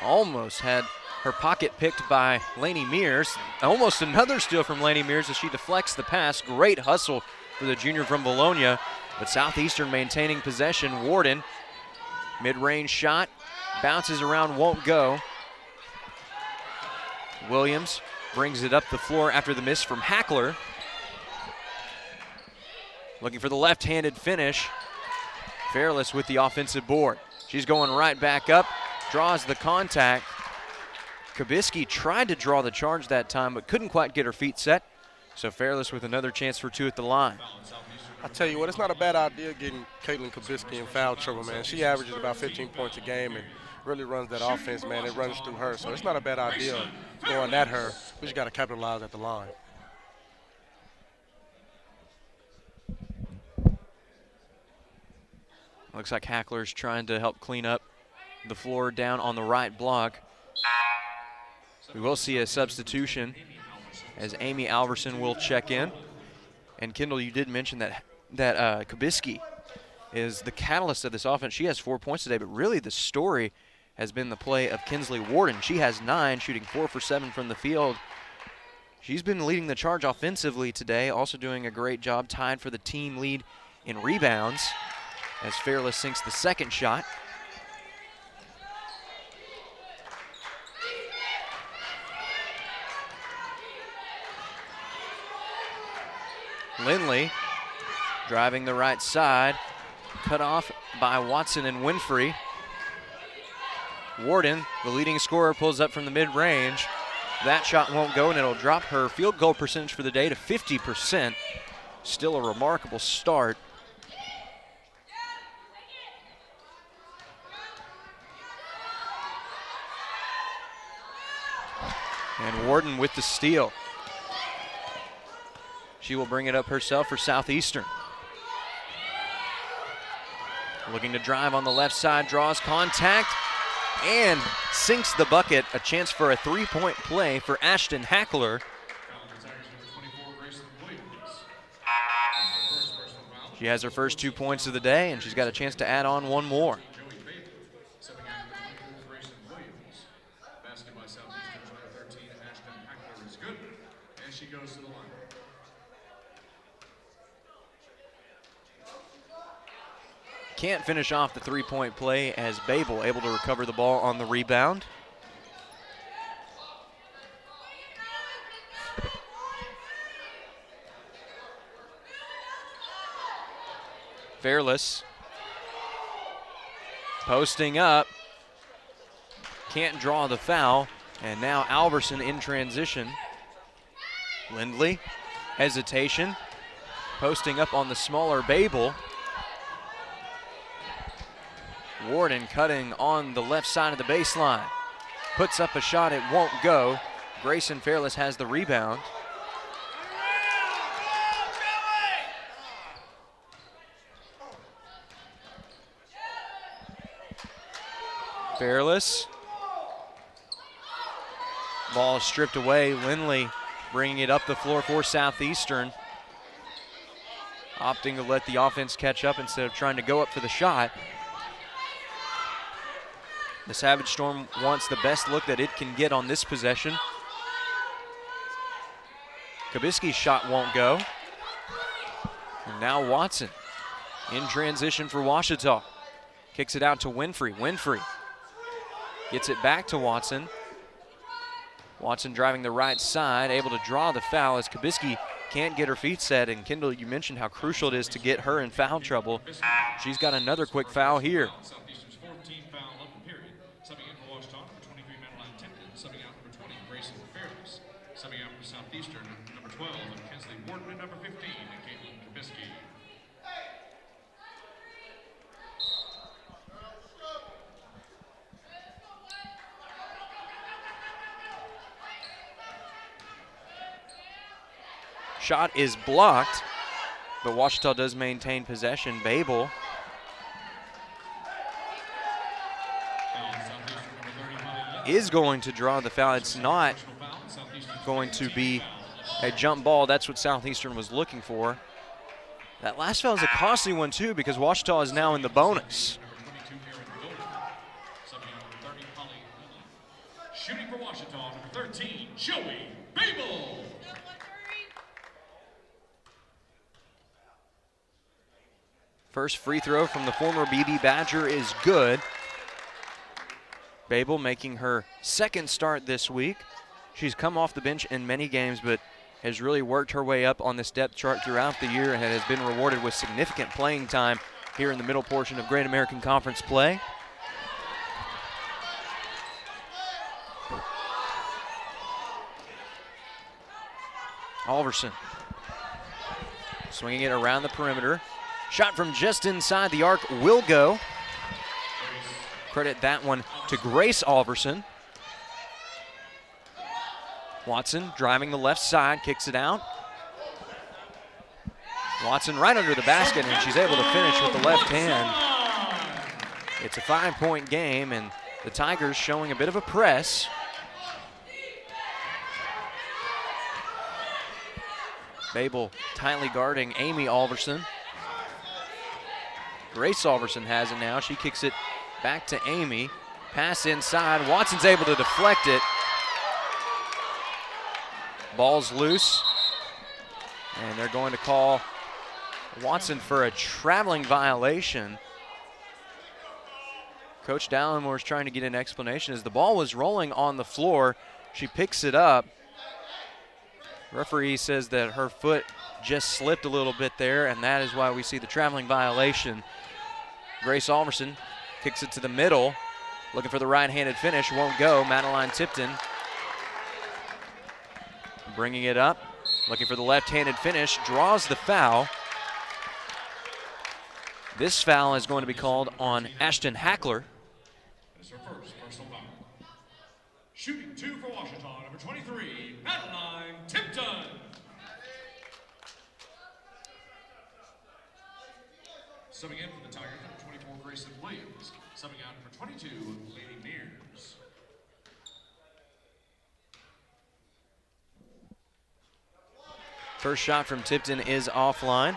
almost had her pocket picked by Lainey Mears. Almost another steal from Lainey Mears as she deflects the pass. Great hustle for the junior from Bologna, but Southeastern maintaining possession. Warden, mid-range shot, bounces around, won't go. Williams brings it up the floor after the miss from Hackler. Looking for the left-handed finish. Fairless with the offensive board. She's going right back up, draws the contact. Kubisky tried to draw the charge that time, but couldn't quite get her feet set. So Fairless with another chance for 2 at the line. I tell you what, it's not a bad idea getting Caitlin Kubisky in foul trouble, man. She averages about 15 points a game and really runs that offense, man. It runs through her, so it's not a bad idea going at her. We just got to capitalize at the line. Looks like Hackler's trying to help clean up the floor down on the right block. We will see a substitution as Amy Alverson will check in. And Kendall, you did mention that Kubisky is the catalyst of this offense. She has 4 points today, but really the story has been the play of Kinsley Warden. She has 9, shooting 4 for 7 from the field. She's been leading the charge offensively today, also doing a great job, tied for the team lead in rebounds as Fairless sinks the second shot. Lindley driving the right side, cut off by Watson and Winfrey. Warden, the leading scorer, pulls up from the mid-range. That shot won't go, and it'll drop her field goal percentage for the day to 50%. Still a remarkable start. And Warden with the steal. She will bring it up herself for Southeastern. Looking to drive on the left side, draws contact, and sinks the bucket. A chance for a three-point play for Ashton Hackler. She has her first 2 points of the day, and she's got a chance to add on one more. Can't finish off the three-point play as Babel able to recover the ball on the rebound. Fairless posting up, can't draw the foul, and now Alverson in transition. Lindley, hesitation, posting up on the smaller Babel. Warden cutting on the left side of the baseline. Puts up a shot, it won't go. Grayson Fairless has the rebound. Fairless. Ball stripped away. Lindley bringing it up the floor for Southeastern. Opting to let the offense catch up instead of trying to go up for the shot. The Savage Storm wants the best look that it can get on this possession. Kubisky's shot won't go. And now Watson in transition for Ouachita. Kicks it out to Winfrey. Winfrey gets it back to Watson. Watson driving the right side, able to draw the foul as Kubisky can't get her feet set. And Kendall, you mentioned how crucial it is to get her in foul trouble. She's got another quick foul here. Subbing out for Southeastern, number 12, Kinsley Warden, and number 15, Caitlin Kubisky. Shot is blocked, but Ouachita does maintain possession. Babel is going to draw the foul. It's not going to be a jump ball. That's what Southeastern was looking for. That last foul is a costly one too because Ouachita is now in the bonus. Shooting for Ouachita, number 13, Joey Babel. First free throw from the former BB Badger is good. Babel making her second start this week. She's come off the bench in many games, but has really worked her way up on this depth chart throughout the year and has been rewarded with significant playing time here in the middle portion of Great American Conference play. Alverson swinging it around the perimeter. Shot from just inside the arc will go. Credit that one to Grace Alverson. Watson driving the left side, kicks it out. Watson right under the basket, and she's able to finish with the left hand. It's a 5-point game, and the Tigers showing a bit of a press. Babel tightly guarding Amy Alverson. Grace Alverson has it now. She kicks it back to Amy. Pass inside. Watson's able to deflect it. Ball's loose. And they're going to call Watson for a traveling violation. Coach Dallimore is trying to get an explanation. As the ball was rolling on the floor, she picks it up. Referee says that her foot just slipped a little bit there, and that is why we see the traveling violation. Grace Alverson kicks it to the middle, looking for the right-handed finish, won't go. Madeline Tipton bringing it up, looking for the left-handed finish, draws the foul. This foul is going to be called on Ashton Hackler. That's her first personal foul. Shooting 2 for Ouachita, number 23, Madeline Tipton. Subbing in for the Tigers, number 24, Grayson Williams. Subbing out for 22, Lady Mears. First shot from Tipton is offline.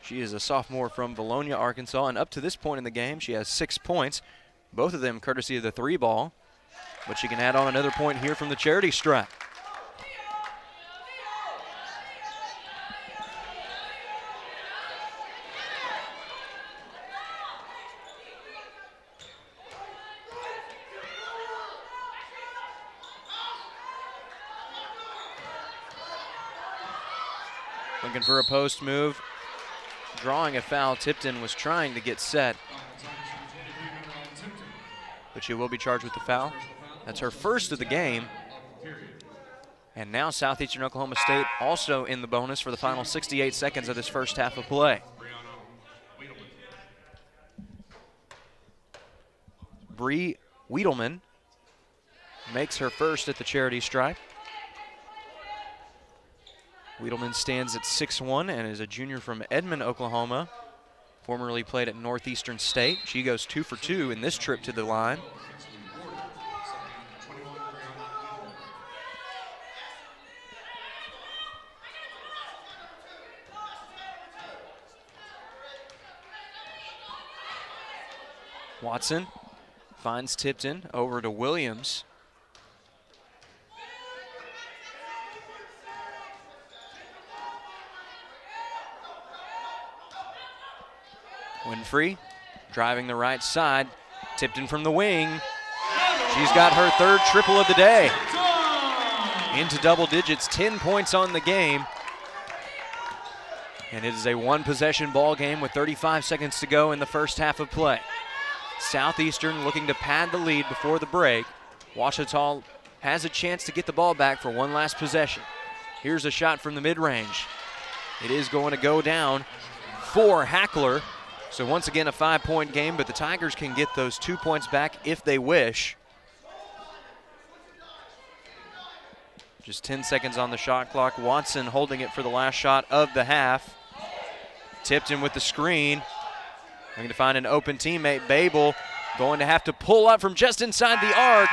She is a sophomore from Bologna, Arkansas, and up to this point in the game, she has 6 points, both of them courtesy of the 3-ball, but she can add on another point here from the charity stripe. Looking for a post move. Drawing a foul. Tipton was trying to get set, but she will be charged with the foul. That's her first of the game. And now Southeastern Oklahoma State also in the bonus for the final 68 seconds of this first half of play. Bree Wiedelman makes her first at the charity stripe. Wiedelman stands at 6'1" and is a junior from Edmond, Oklahoma. Formerly played at Northeastern State. She goes 2 for 2 in this trip to the line. Watson finds Tipton over to Williams. Winfrey driving the right side. Tipton from the wing. She's got her third triple of the day. Into double digits, 10 points on the game. And it is a one-possession ball game with 35 seconds to go in the first half of play. Southeastern looking to pad the lead before the break. Ouachita has a chance to get the ball back for one last possession. Here's a shot from the mid-range. It is going to go down for Hackler. So once again, a 5-point game, but the Tigers can get those 2 points back if they wish. Just 10 seconds on the shot clock. Watson holding it for the last shot of the half. Tipton with the screen. Looking to find an open teammate. Babel going to have to pull up from just inside the arc.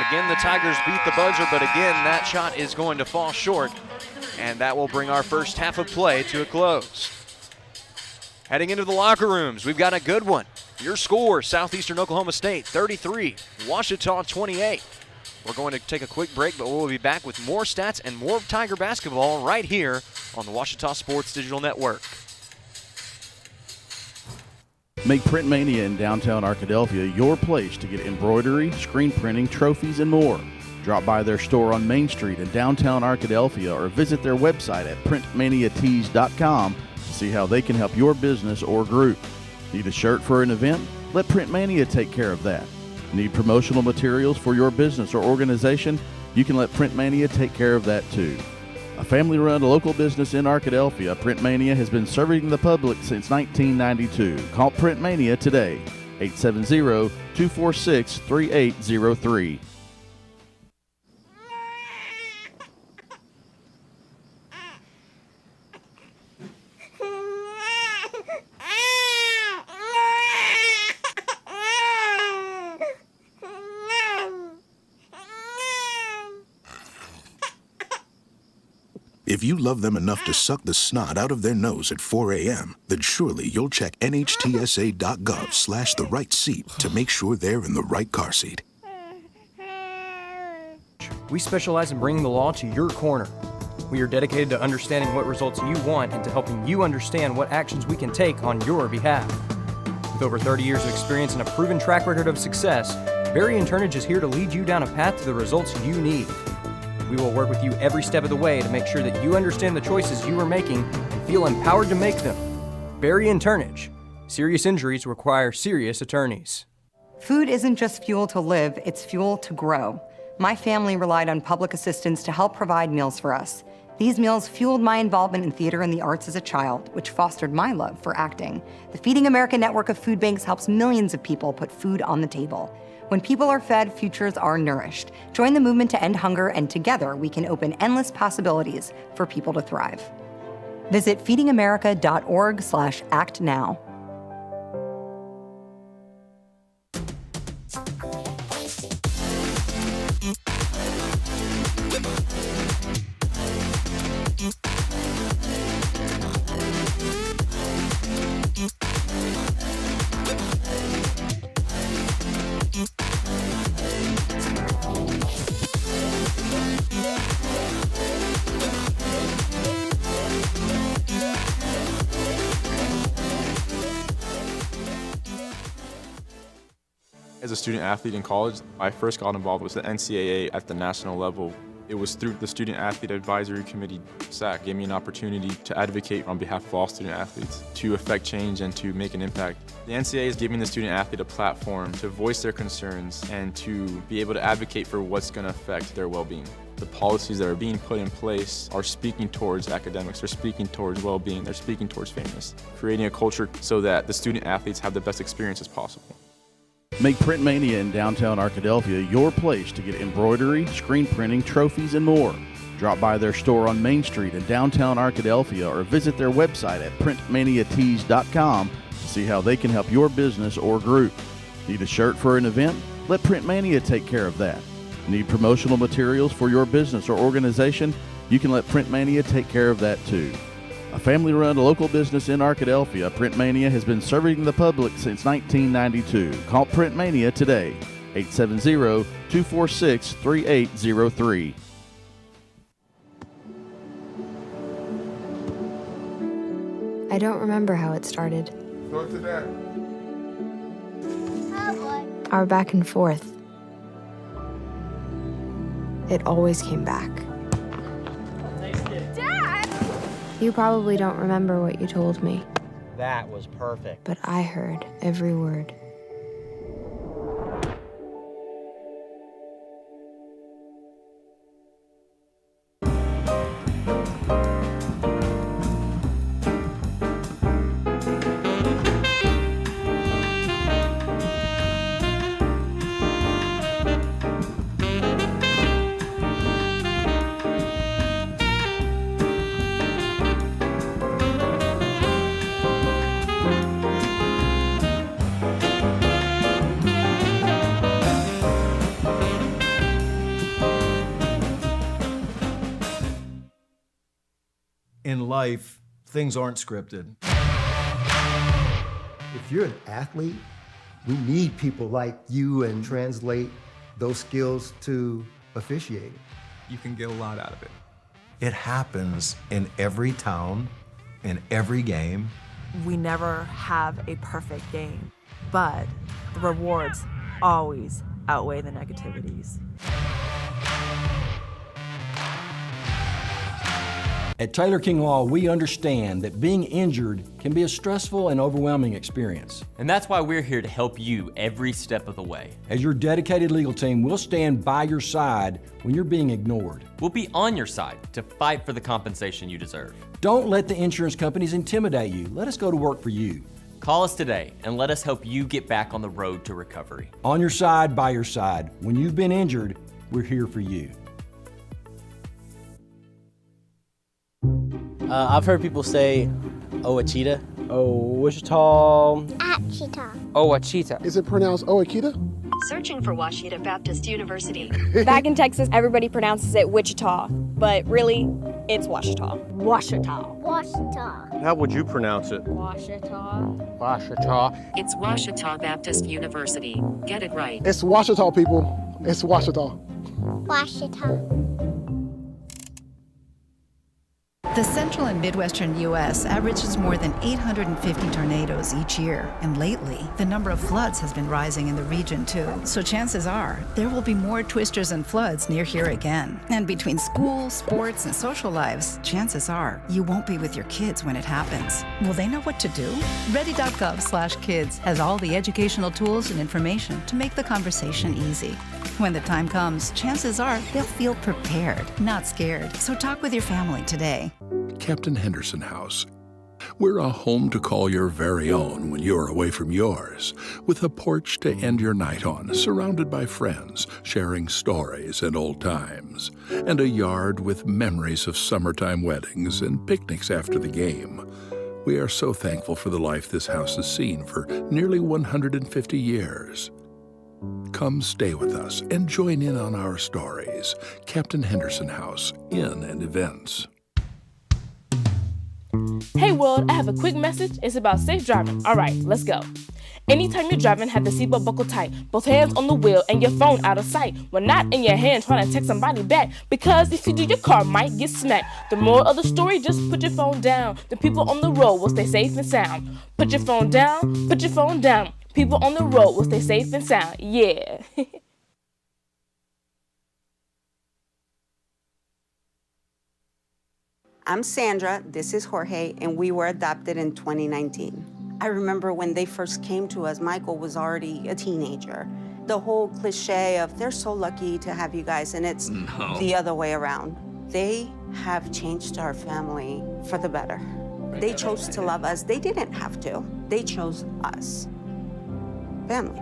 Again, the Tigers beat the buzzer, but again, that shot is going to fall short. And that will bring our first half of play to a close. Heading into the locker rooms, we've got a good one. Your score, Southeastern Oklahoma State 33, Ouachita 28. We're going to take a quick break, but we'll be back with more stats and more Tiger basketball right here on the Ouachita Sports Digital Network. Make Print Mania in downtown Arkadelphia your place to get embroidery, screen printing, trophies, and more. Drop by their store on Main Street in downtown Arkadelphia or visit their website at printmaniatees.com to see how they can help your business or group. Need a shirt for an event? Let Print Mania take care of that. Need promotional materials for your business or organization? You can let Print Mania take care of that too. A family-run local business in Arkadelphia, Printmania has been serving the public since 1992. Call Printmania today, 870-246-3803. If you love them enough to suck the snot out of their nose at 4 a.m., then surely you'll check nhtsa.gov/the right seat to make sure they're in the right car seat. We specialize in bringing the law to your corner. We are dedicated to understanding what results you want and to helping you understand what actions we can take on your behalf. With over 30 years of experience and a proven track record of success, Barry & Turnage is here to lead you down a path to the results you need. We will work with you every step of the way to make sure that you understand the choices you are making and feel empowered to make them. Barry & Turnage. Serious injuries require serious attorneys. Food isn't just fuel to live, it's fuel to grow. My family relied on public assistance to help provide meals for us. These meals fueled my involvement in theater and the arts as a child, which fostered my love for acting. The Feeding America network of food banks helps millions of people put food on the table. When people are fed, futures are nourished. Join the movement to end hunger, and together we can open endless possibilities for people to thrive. Visit feedingamerica.org/act now. As a student athlete in college, I first got involved with the NCAA at the national level. It was through the Student Athlete Advisory Committee, SAC, gave me an opportunity to advocate on behalf of all student athletes, to affect change and to make an impact. The NCAA is giving the student athlete a platform to voice their concerns and to be able to advocate for what's going to affect their well-being. The policies that are being put in place are speaking towards academics, they're speaking towards well-being, they're speaking towards fairness, creating a culture so that the student athletes have the best experiences possible. Make Printmania in downtown Arkadelphia your place to get embroidery, screen printing, trophies, and more. Drop by their store on Main Street in downtown Arkadelphia or visit their website at printmaniatees.com to see how they can help your business or group. Need a shirt for an event? Let Printmania take care of that. Need promotional materials for your business or organization? You can let Printmania take care of that too. A family-run local business in Arkadelphia, Printmania has been serving the public since 1992. Call Printmania today, 870-246-3803. I don't remember how it started. Go to that. Our back and forth. It always came back. You probably don't remember what you told me. That was perfect. But I heard every word. In life, things aren't scripted. If you're an athlete, we need people like you and translate those skills to officiating. You can get a lot out of it. It happens in every town, in every game. We never have a perfect game, but the rewards always outweigh the negativities. At Taylor King Law, we understand that being injured can be a stressful and overwhelming experience. And that's why we're here to help you every step of the way. As your dedicated legal team, we'll stand by your side when you're being ignored. We'll be on your side to fight for the compensation you deserve. Don't let the insurance companies intimidate you. Let us go to work for you. Call us today and let us help you get back on the road to recovery. On your side, by your side. When you've been injured, we're here for you. I've heard people say Ouachita. Ouachita. Ouachita. Is it pronounced Ouachita? Searching for Ouachita Baptist University. Back in Texas, everybody pronounces it Wichita, but really, it's Ouachita. Ouachita. Ouachita. How would you pronounce it? Ouachita. Ouachita. It's Ouachita Baptist University. Get it right. It's Ouachita, people. It's Ouachita. Ouachita. The central and midwestern U.S. averages more than 850 tornadoes each year, and lately, the number of floods has been rising in the region too. So chances are, there will be more twisters and floods near here again. And between school, sports, and social lives, chances are, you won't be with your kids when it happens. Will they know what to do? Ready.gov/kids has all the educational tools and information to make the conversation easy. When the time comes, chances are they'll feel prepared, not scared. So talk with your family today. Captain Henderson House. We're a home to call your very own when you're away from yours, with a porch to end your night on, surrounded by friends, sharing stories and old times, and a yard with memories of summertime weddings and picnics after the game. We are so thankful for the life this house has seen for nearly 150 years. Come stay with us and join in on our stories. Captain Henderson House, Inn and Events. Hey world, I have a quick message. It's about safe driving. All right, let's go. Anytime you're driving, have the seatbelt buckled tight, both hands on the wheel and your phone out of sight. When not in your hand trying to text somebody back, because if you do, your car might get smacked. The moral of the story, just put your phone down. The people on the road will stay safe and sound. Put your phone down, put your phone down. People on the road will stay safe and sound. Yeah. I'm Sandra, this is Jorge, and we were adopted in 2019. I remember when they first came to us, Michael was already a teenager. The whole cliche of they're so lucky to have you guys, and it's the other way around. They have changed our family for the better. They chose to love us. They didn't have to. They chose us. Family.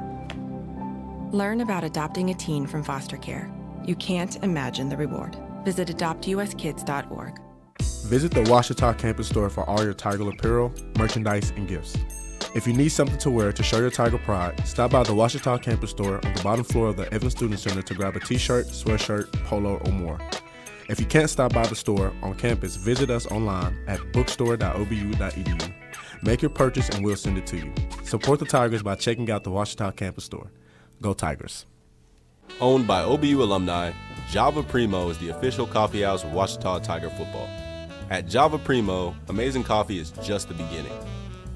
Learn about adopting a teen from foster care. You can't imagine the reward. Visit adoptuskids.org. Visit the Ouachita campus store for all your Tiger apparel, merchandise, and gifts. If you need something to wear to show your Tiger pride, stop by the Ouachita campus store on the bottom floor of the Evans Student Center to grab a t-shirt, sweatshirt, polo, or more. If you can't stop by the store on campus, visit us online at bookstore.obu.edu. Make your purchase and we'll send it to you. Support the Tigers by checking out the Ouachita campus store. Go Tigers. Owned by OBU alumni, Java Primo is the official coffee house of Ouachita Tiger football. At Java Primo, amazing coffee is just the beginning.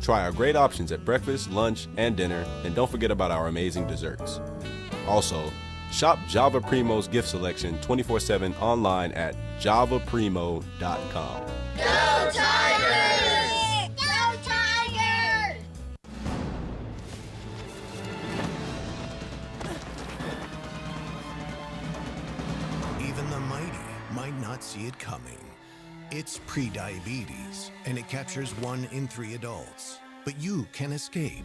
Try our great options at breakfast, lunch, and dinner, and don't forget about our amazing desserts. Also, shop Java Primo's gift selection 24/7 online at javaprimo.com. Go Tigers! Go Tigers! Even the mighty might not see it coming. It's prediabetes, and it captures 1 in 3 adults. But you can escape.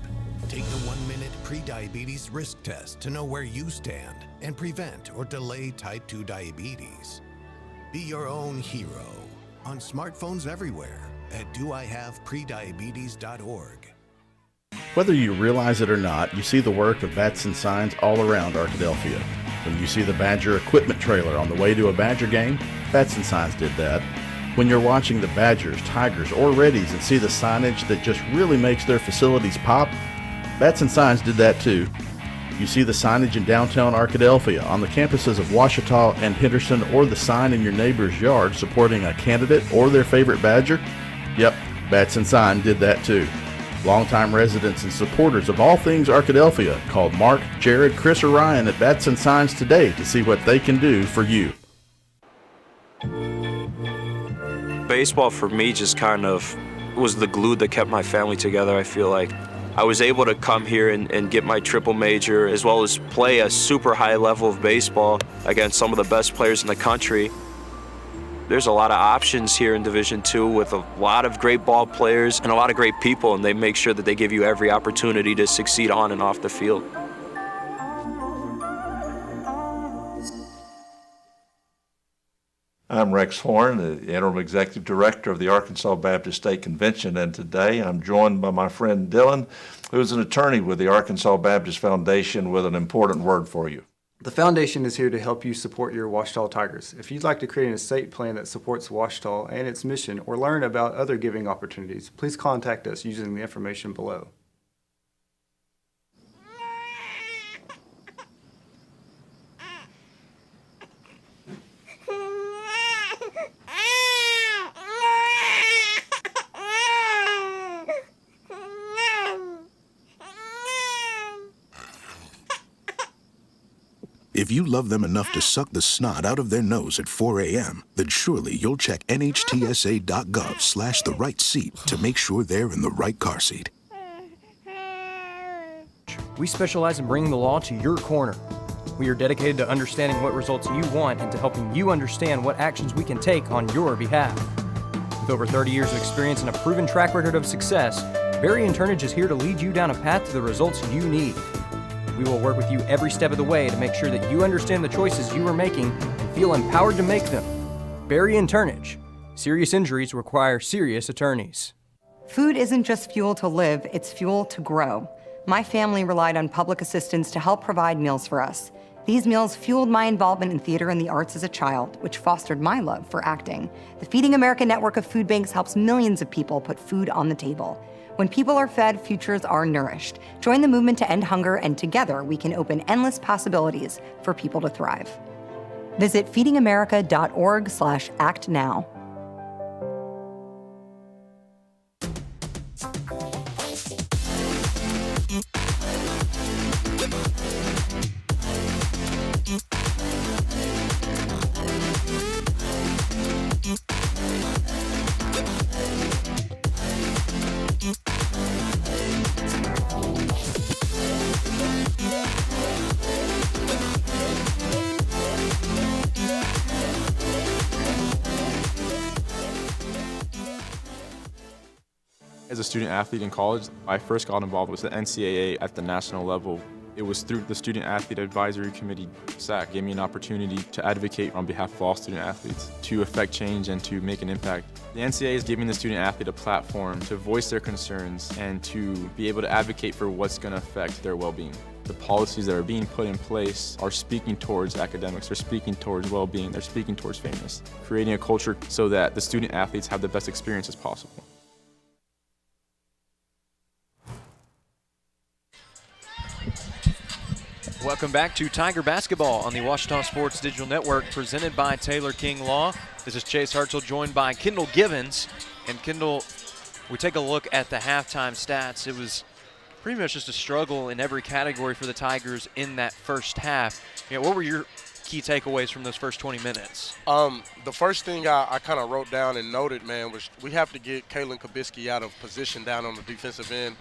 Take the 1-minute prediabetes risk test to know where you stand and prevent or delay type 2 diabetes. Be your own hero on smartphones everywhere at doihaveprediabetes.org. Whether you realize it or not, you see the work of Batson Signs all around Arkadelphia. When you see the Badger equipment trailer on the way to a Badger game, Batson Signs did that. When you're watching the Badgers, Tigers, or Reddies and see the signage that just really makes their facilities pop, Batson Signs did that too. You see the signage in downtown Arkadelphia, on the campuses of Ouachita and Henderson, or the sign in your neighbor's yard supporting a candidate or their favorite Badger? Yep, Batson Sign did that too. Longtime residents and supporters of all things Arkadelphia called Mark, Jared, Chris, or Ryan at Batson Signs today to see what they can do for you. baseball for me just kind of was the glue that kept my family together. I feel like I was able to come here and get my triple major, as well as play a super high level of baseball against some of the best players in the country. There's a lot of options here in Division II with a lot of great ball players and a lot of great people, and they make sure that they give you every opportunity to succeed on and off the field. I'm Rex Horn, the Interim Executive Director of the Arkansas Baptist State Convention, and today I'm joined by my friend Dylan, who's an attorney with the Arkansas Baptist Foundation, with an important word for you. The foundation is here to help you support your Ouachita Tigers. If you'd like to create an estate plan that supports Ouachita and its mission, or learn about other giving opportunities, please contact us using the information below. If you love them enough to suck the snot out of their nose at 4 a.m., then surely you'll check nhtsa.gov/the right seat to make sure they're in the right car seat. We specialize in bringing the law to your corner. We are dedicated to understanding what results you want and to helping you understand what actions we can take on your behalf. With over 30 years of experience and a proven track record of success, Barry & Turnage is here to lead you down a path to the results you need. We will work with you every step of the way to make sure that you understand the choices you are making and feel empowered to make them. Barry & Turnage. Serious injuries require serious attorneys. Food isn't just fuel to live, it's fuel to grow. My family relied on public assistance to help provide meals for us. These meals fueled my involvement in theater and the arts as a child, which fostered my love for acting. The Feeding America network of food banks helps millions of people put food on the table. When people are fed, futures are nourished. Join the movement to end hunger, and together we can open endless possibilities for people to thrive. Visit feedingamerica.org/act now. As a student athlete in college, I first got involved with the NCAA at the national level. It was through the Student Athlete Advisory Committee, SAC, gave me an opportunity to advocate on behalf of all student athletes, to affect change and to make an impact. The NCAA is giving the student athlete a platform to voice their concerns and to be able to advocate for what's going to affect their well-being. The policies that are being put in place are speaking towards academics, they're speaking towards well-being, they're speaking towards fairness, creating a culture so that the student athletes have the best experiences possible. Welcome back to Tiger Basketball on the Ouachita Sports Digital Network, presented by Taylor King Law. This is Chase Hartzell, joined by Kendall Givens. And Kendall, we take a look at the halftime stats. It was pretty much just a struggle in every category for the Tigers in that first half. You know, what were your key takeaways from those first 20 minutes? The first thing I kind of wrote down and noted, man, was we have to get Kaylin Kabisky out of position down on the defensive end.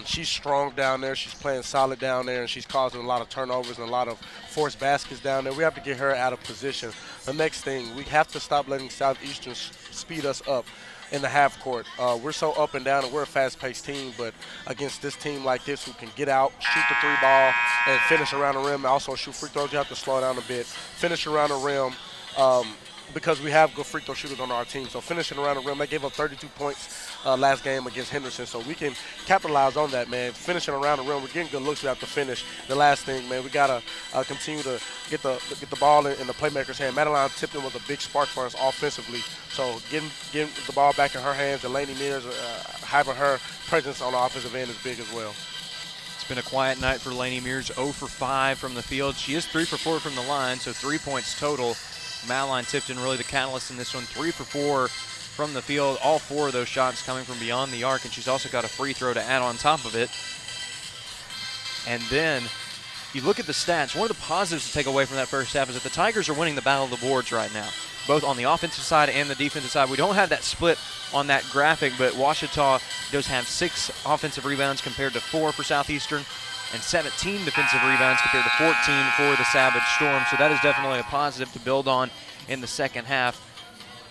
She's strong down there. She's playing solid down there, and she's causing a lot of turnovers and a lot of forced baskets down there. We have to get her out of position. The next thing, we have to stop letting Southeastern speed us up in the half court. We're so up and down, and we're a fast-paced team, but against this team like this who can get out, shoot the three ball, and finish around the rim, and also shoot free throws, you have to slow down a bit. Finish around the rim. Because we have good free throw shooters on our team. So finishing around the rim, they gave up 32 points last game against Henderson. So we can capitalize on that, man. Finishing around the rim, we're getting good looks. We have to finish. The last thing, man, we got to continue to get the ball in the playmaker's hand. Madeline Tipton was a big spark for us offensively. So getting the ball back in her hands, and Lainey Mears having her presence on the offensive end is big as well. It's been a quiet night for Lainey Mears, 0 for 5 from the field. She is 3 for 4 from the line, so 3 points total. Madeline Tipton really the catalyst in this one, 3 for 4 from the field. All 4 of those shots coming from beyond the arc, and she's also got a free throw to add on top of it. And then you look at the stats. One of the positives to take away from that first half is that the Tigers are winning the battle of the boards right now. both on the offensive side and the defensive side. We don't have that split on that graphic, but Ouachita does have 6 offensive rebounds compared to 4 for Southeastern, and 17 defensive rebounds compared to 14 for the Savage Storm. So that is definitely a positive to build on in the second half.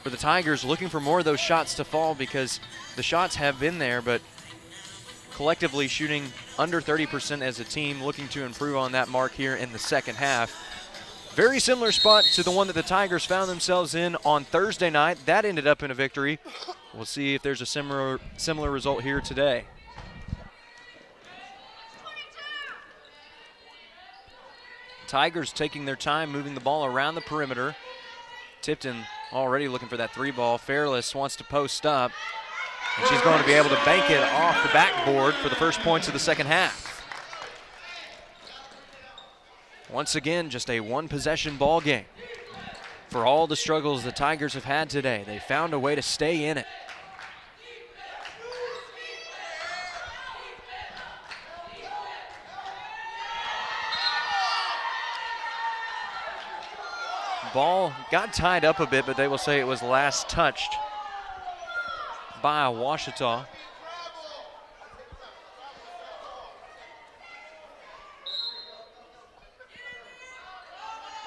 For the Tigers, looking for more of those shots to fall, because the shots have been there, but collectively shooting under 30% as a team, looking to improve on that mark here in the second half. Very similar spot to the one that the Tigers found themselves in on Thursday night. That ended up in a victory. We'll see if there's a similar result here today. Tigers taking their time moving the ball around the perimeter. Tipton already looking for that 3 ball. Fairless wants to post up, and she's going to be able to bank it off the backboard for the first points of the second half. Once again, just a one-possession ball game. For all the struggles the Tigers have had today, they found a way to stay in it. Ball got tied up a bit, but they will say it was last touched by Ouachita.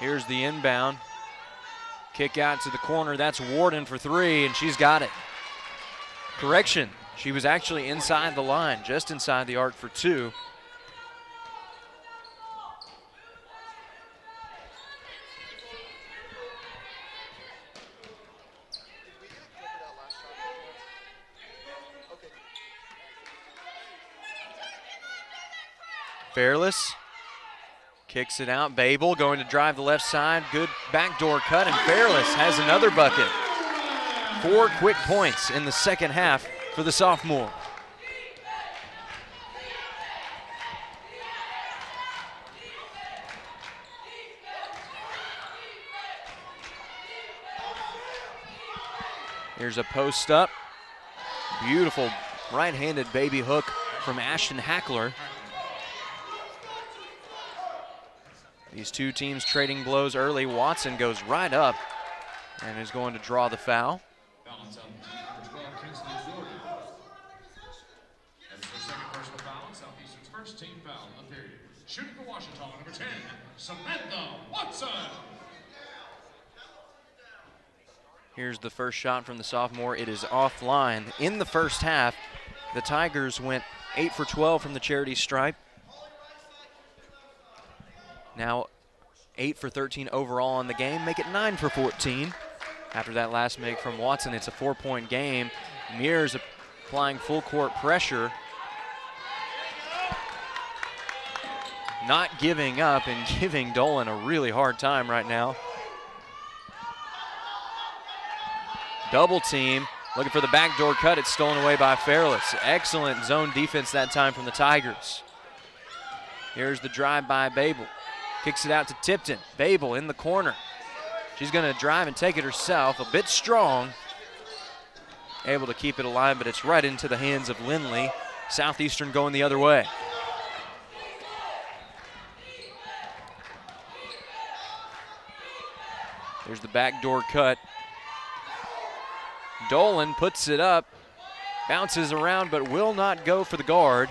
Here's the inbound. Kick out to the corner. That's Warden for 3, and she's got it. Correction, she was actually inside the line, just inside the arc for 2. Fairless kicks it out. Babel going to drive the left side. Good backdoor cut, and Fairless has another bucket. 4 quick points in the second half for the sophomore. Here's a post up. Beautiful right-handed baby hook from Ashton Hackler. These two teams trading blows early. Watson goes right up and is going to draw the foul. Shooting for Ouachita, number 10, Samantha Watson. Here's the first shot from the sophomore. It is offline. In the first half, the Tigers went 8 for 12 from the charity stripe. Now 8 for 13 overall in the game, make it 9 for 14. After that last make from Watson, it's a 4-point game. Mears applying full court pressure. Not giving up and giving Dolan a really hard time right now. Double team, looking for the backdoor cut. It's stolen away by Fairless. Excellent zone defense that time from the Tigers. Here's the drive by Babel. Kicks it out to Tipton. Babel in the corner. She's going to drive and take it herself. A bit strong. Able to keep it alive, but it's right into the hands of Lindley. Southeastern going the other way. There's the backdoor cut. Dolan puts it up. Bounces around, but will not go for the guard.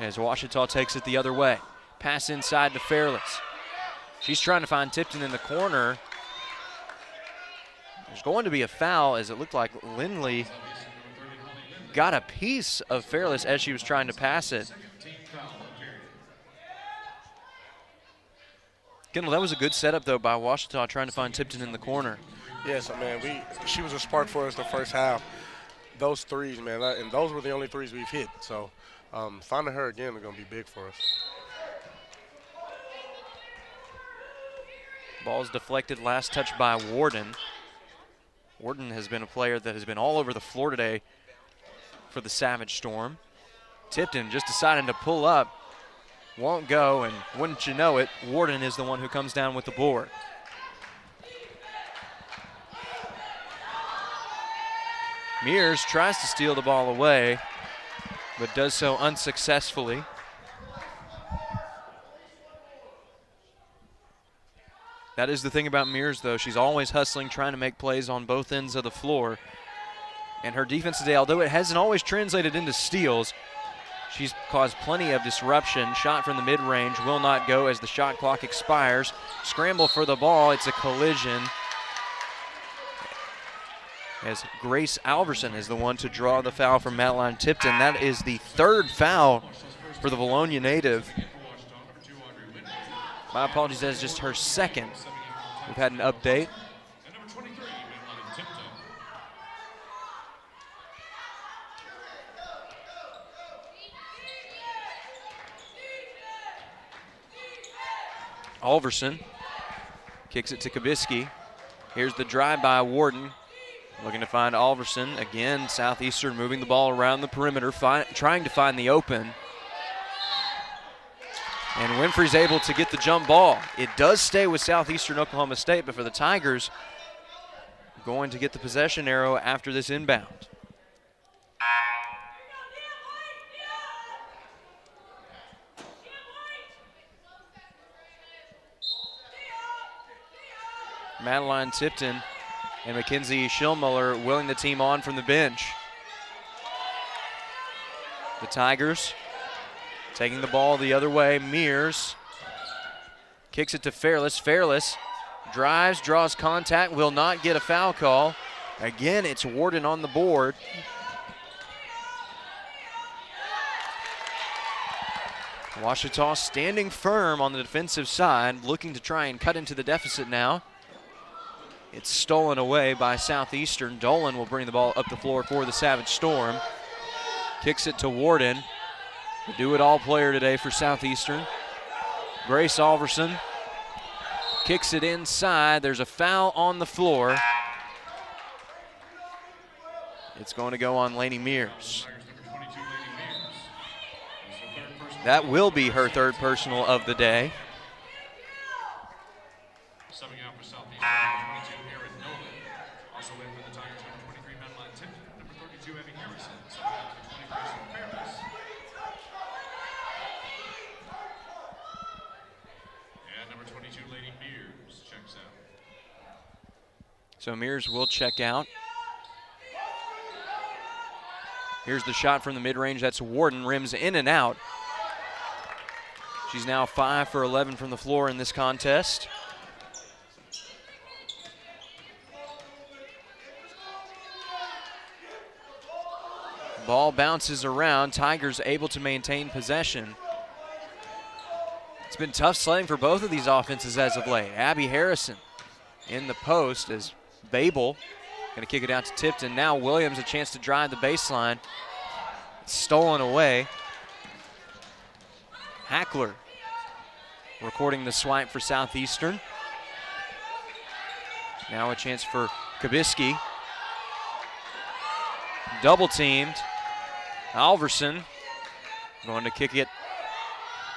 As Ouachita takes it the other way. Pass inside to Fairless. She's trying to find Tipton in the corner. There's going to be a foul, as it looked like Lindley got a piece of Fairless as she was trying to pass it. Kendall, that was a good setup, though, by Ouachita trying to find Tipton in the corner. Yes, man, she was a spark for us the first half. Those threes, man, and those were the only threes we've hit. So finding her again is going to be big for us. Ball's deflected, last touch by Warden. Warden has been a player that has been all over the floor today for the Savage Storm. Tipton just deciding to pull up. Won't go, and wouldn't you know it, Warden is the one who comes down with the board. Mears tries to steal the ball away, but does so unsuccessfully. That is the thing about Mears, though. She's always hustling, trying to make plays on both ends of the floor. And her defense today, although it hasn't always translated into steals, she's caused plenty of disruption. Shot from the mid-range will not go as the shot clock expires. Scramble for the ball. It's a collision, as Grace Alverson is the one to draw the foul from Madeline Tipton. That is the third foul for the Bologna native. My apologies, that is just her second. We've had an update. Alverson kicks it to Kabisky. Here's the drive by Warden. Looking to find Alverson. Again, Southeastern moving the ball around the perimeter, trying to find the open. And Winfrey's able to get the jump ball. It does stay with Southeastern Oklahoma State, but for the Tigers, going to get the possession arrow after this inbound. Madeline Tipton and Mackenzie Schillmuller willing the team on from the bench. The Tigers taking the ball the other way. Mears kicks it to Fairless. Fairless drives, draws contact, will not get a foul call. Again, it's Warden on the board. Ouachita standing firm on the defensive side, looking to try and cut into the deficit now. It's stolen away by Southeastern. Dolan will bring the ball up the floor for the Savage Storm. Kicks it to Warden. The do-it-all player today for Southeastern. Grace Alverson kicks it inside. There's a foul on the floor. It's going to go on Lainey Mears. That will be her third personal of the day. Subbing out for Southeastern, number 22, Erin Nolan. Also in for the Tigers, number 23, Madeline Tipton. Number 32, Abby Harrison. Subbing out for 20, Grayson Fairless. And number 22, Lady Mears checks out. So Mears will check out. Here's the shot from the mid-range. That's Warden, rims in and out. She's now 5 for 11 from the floor in this contest. Ball bounces around. Tigers able to maintain possession. It's been tough sledding for both of these offenses as of late. Abby Harrison in the post as Babel going to kick it out to Tipton. Now Williams a chance to drive the baseline. It's stolen away. Hackler recording the swipe for Southeastern. Now a chance for Kabisky. Double teamed. Alverson going to kick it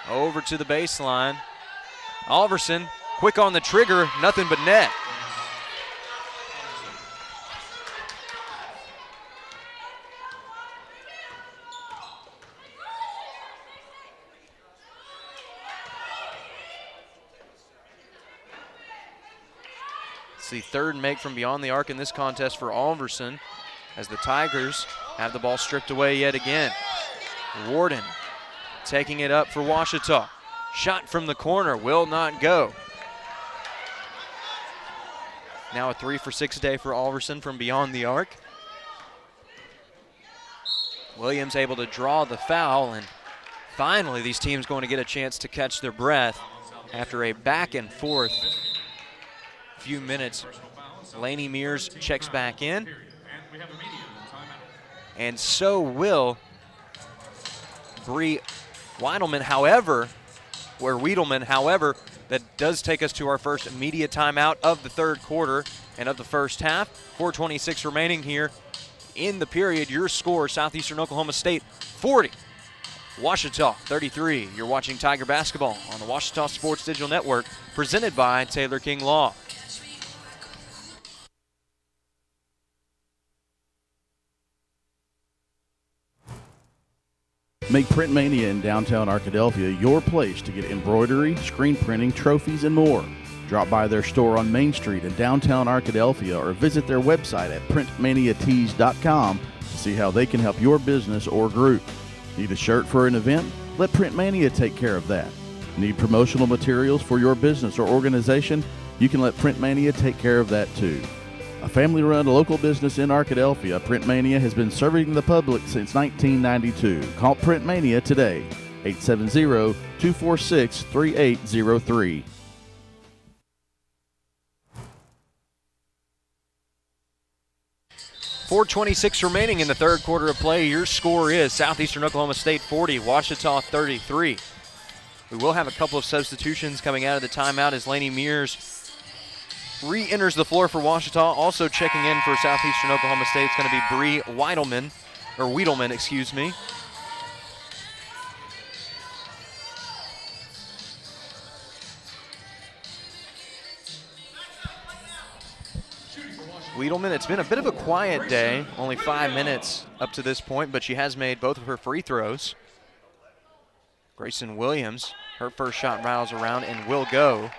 over to the baseline. Alverson quick on the trigger, nothing but net. It's the third make from beyond the arc in this contest for Alverson as the Tigers have the ball stripped away yet again. Warden taking it up for Ouachita. Shot from the corner will not go. Now a 3 for 6 day for Alverson from beyond the arc. Williams able to draw the foul, and finally these teams going to get a chance to catch their breath after a back and forth few minutes. Lainey Mears checks back in, and so will Bree Wiedelman. However, that does take us to our first media timeout of the third quarter and of the first half. 4:26 remaining here in the period. Your score, Southeastern Oklahoma State 40, Ouachita 33. You're watching Tiger Basketball on the Ouachita Sports Digital Network, presented by Taylor King Law. Make Print Mania in downtown Arkadelphia your place to get embroidery, screen printing, trophies, and more. Drop by their store on Main Street in downtown Arkadelphia or visit their website at printmaniatees.com to see how they can help your business or group. Need a shirt for an event? Let Printmania take care of that. Need promotional materials for your business or organization? You can let Printmania take care of that too. A family-run local business in Arkadelphia, Printmania has been serving the public since 1992. Call Printmania today, 870-246-3803. .426 remaining in the third quarter of play. Your score is Southeastern Oklahoma State 40, Ouachita 33. We will have a couple of substitutions coming out of the timeout as Laney Mears re-enters the floor for Ouachita. Also checking in for Southeastern Oklahoma State is going to be Bree Wiedelman, excuse me. Wiedelman, it's been a bit of a quiet day, only 5 minutes up to this point, but she has made both of her free throws. Grayson Williams, her first shot rattles around and will go.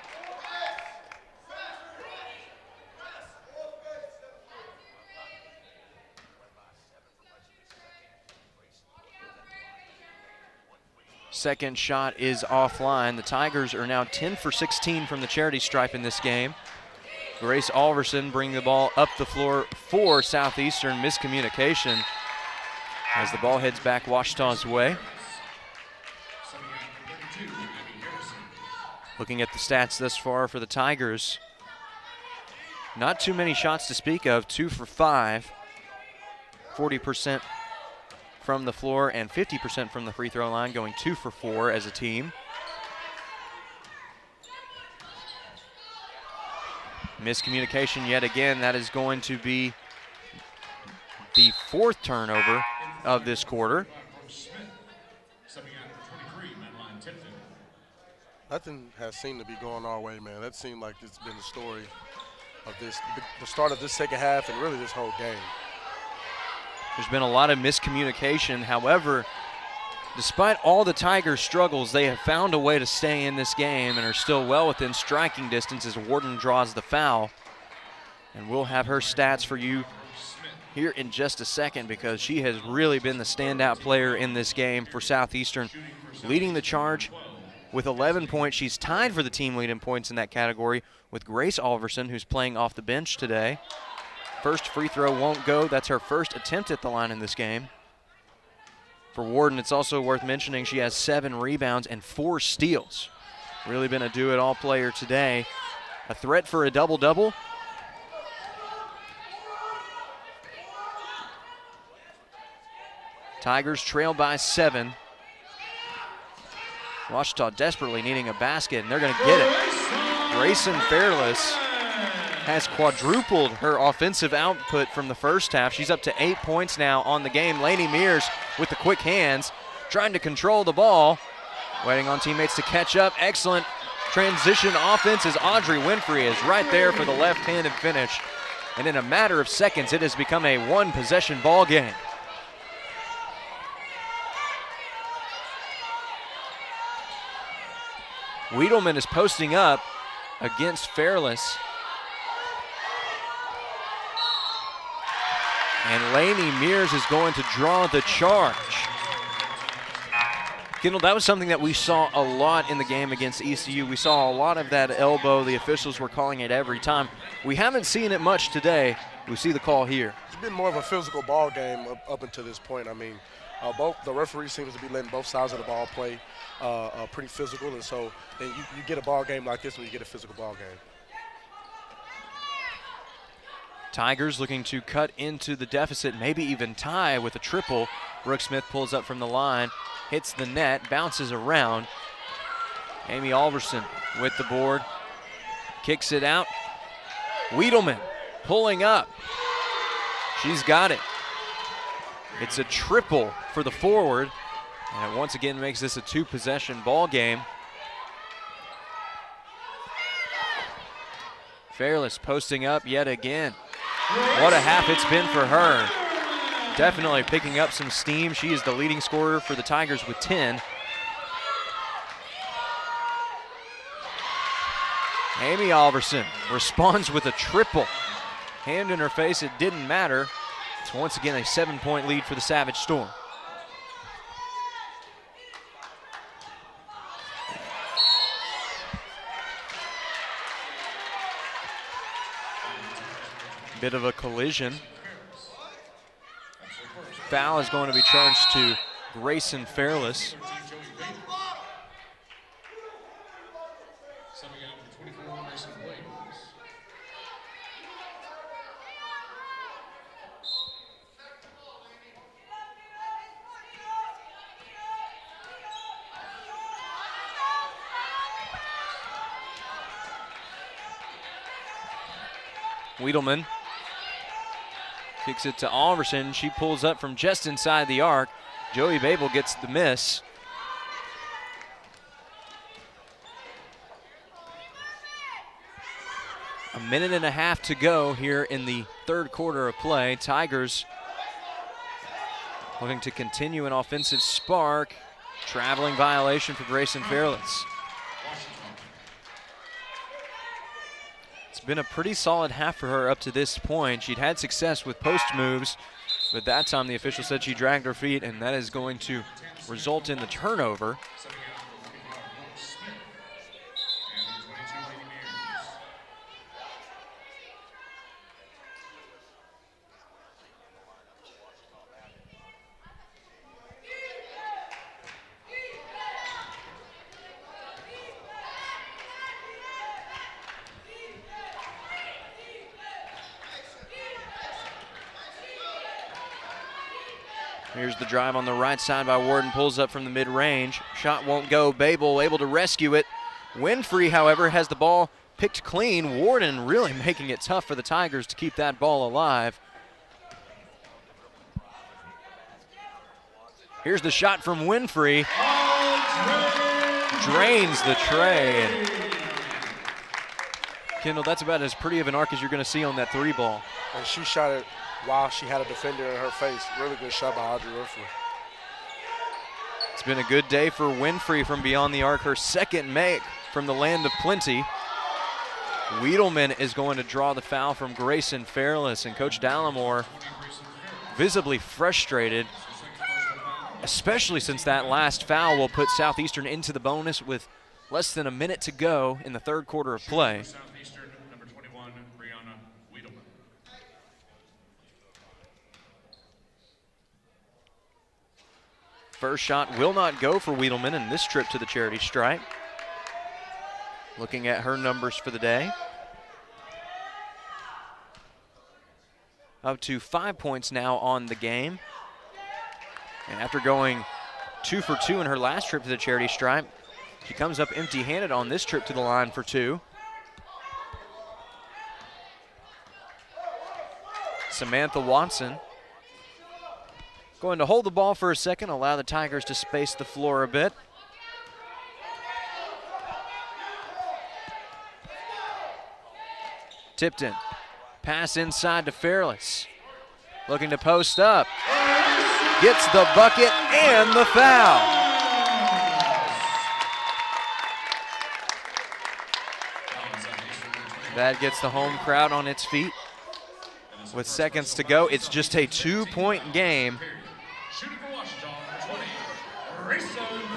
Second shot is offline. The Tigers are now 10 for 16 from the charity stripe in this game. Grace Alverson bringing the ball up the floor for Southeastern. Miscommunication as the ball heads back Ouachita's way. Looking at the stats thus far for the Tigers, not too many shots to speak of. 2 for 5, 40% from the floor and 50% from the free throw line, going 2 for 4 as a team. Miscommunication yet again. That is going to be the 4th turnover of this quarter. Nothing has seemed to be going our way, man. That seemed like it's been the story of the start of this second half and really this whole game. There's been a lot of miscommunication. However, despite all the Tigers' struggles, they have found a way to stay in this game and are still well within striking distance as Warden draws the foul. And we'll have her stats for you here in just a second because she has really been the standout player in this game for Southeastern, leading the charge with 11 points. She's tied for the team lead in points in that category with Grace Alverson, who's playing off the bench today. First free throw won't go. That's her first attempt at the line in this game. For Warden, it's also worth mentioning she has 7 rebounds and 4 steals. Really been a do-it-all player today. A threat for a double-double. Tigers trail by 7. Ouachita desperately needing a basket, and they're going to get it. Grayson Fairless has quadrupled her offensive output from the first half. She's up to 8 points now on the game. Laney Mears with the quick hands, trying to control the ball. Waiting on teammates to catch up. Excellent transition offense as Audrey Winfrey is right there for the left-handed finish. And in a matter of seconds, it has become a one-possession ball game. Wiedelman is posting up against Fairless. And Laney Mears is going to draw the charge. Kendall, that was something that we saw a lot in the game against ECU. We saw a lot of that elbow. The officials were calling it every time. We haven't seen it much today. We see the call here. It's been more of a physical ball game up until this point. I mean, both the referee seems to be letting both sides of the ball play pretty physical, and so you get a ball game like this when you get a physical ball game. Tigers looking to cut into the deficit, maybe even tie with a triple. Brooke Smith pulls up from the line, hits the net, bounces around. Amy Alverson with the board, kicks it out. Wiedelman pulling up. She's got it. It's a triple for the forward, and it once again makes this a 2-possession ball game. Fairless posting up yet again. What a half it's been for her. Definitely picking up some steam. She is the leading scorer for the Tigers with 10. Amy Alverson responds with a triple. Hand in her face, it didn't matter. It's once again a 7-point lead for the Savage Storm. Bit of a collision. Foul is going to be charged to Grayson Fairless. Wiedelman kicks it to Alverson. She pulls up from just inside the arc. Joey Babel gets the miss. A minute and a half to go here in the third quarter of play. Tigers looking to continue an offensive spark. Traveling violation for Grayson Fairless. It's been a pretty solid half for her up to this point. She'd had success with post moves, but that time the official said she dragged her feet, and that is going to result in the turnover. Here's the drive on the right side by Warden, pulls up from the mid-range. Shot won't go. Babel able to rescue it. Winfrey, however, has the ball picked clean. Warden really making it tough for the Tigers to keep that ball alive. Here's the shot from Winfrey. Drains the tray. And Kendall, that's about as pretty of an arc as you're going to see on that three ball. And she shot it while she had a defender in her face. Really good shot by Audrey Winfrey. It's been a good day for Winfrey from beyond the arc. Her second make from the land of plenty. Wiedelman is going to draw the foul from Grayson Fairless, and Coach Dallimore visibly frustrated, especially since that last foul will put Southeastern into the bonus with less than a minute to go in the third quarter of play. First shot will not go for Wiedelman in this trip to the charity stripe. Looking at her numbers for the day. Up to 5 points now on the game. And after going 2 for 2 in her last trip to the charity stripe, she comes up empty-handed on this trip to the line for 2. Samantha Watson going to hold the ball for a second, allow the Tigers to space the floor a bit. Tipton, pass inside to Fairless. Looking to post up. Gets the bucket and the foul. That gets the home crowd on its feet. With seconds to go, it's just a 2-point game.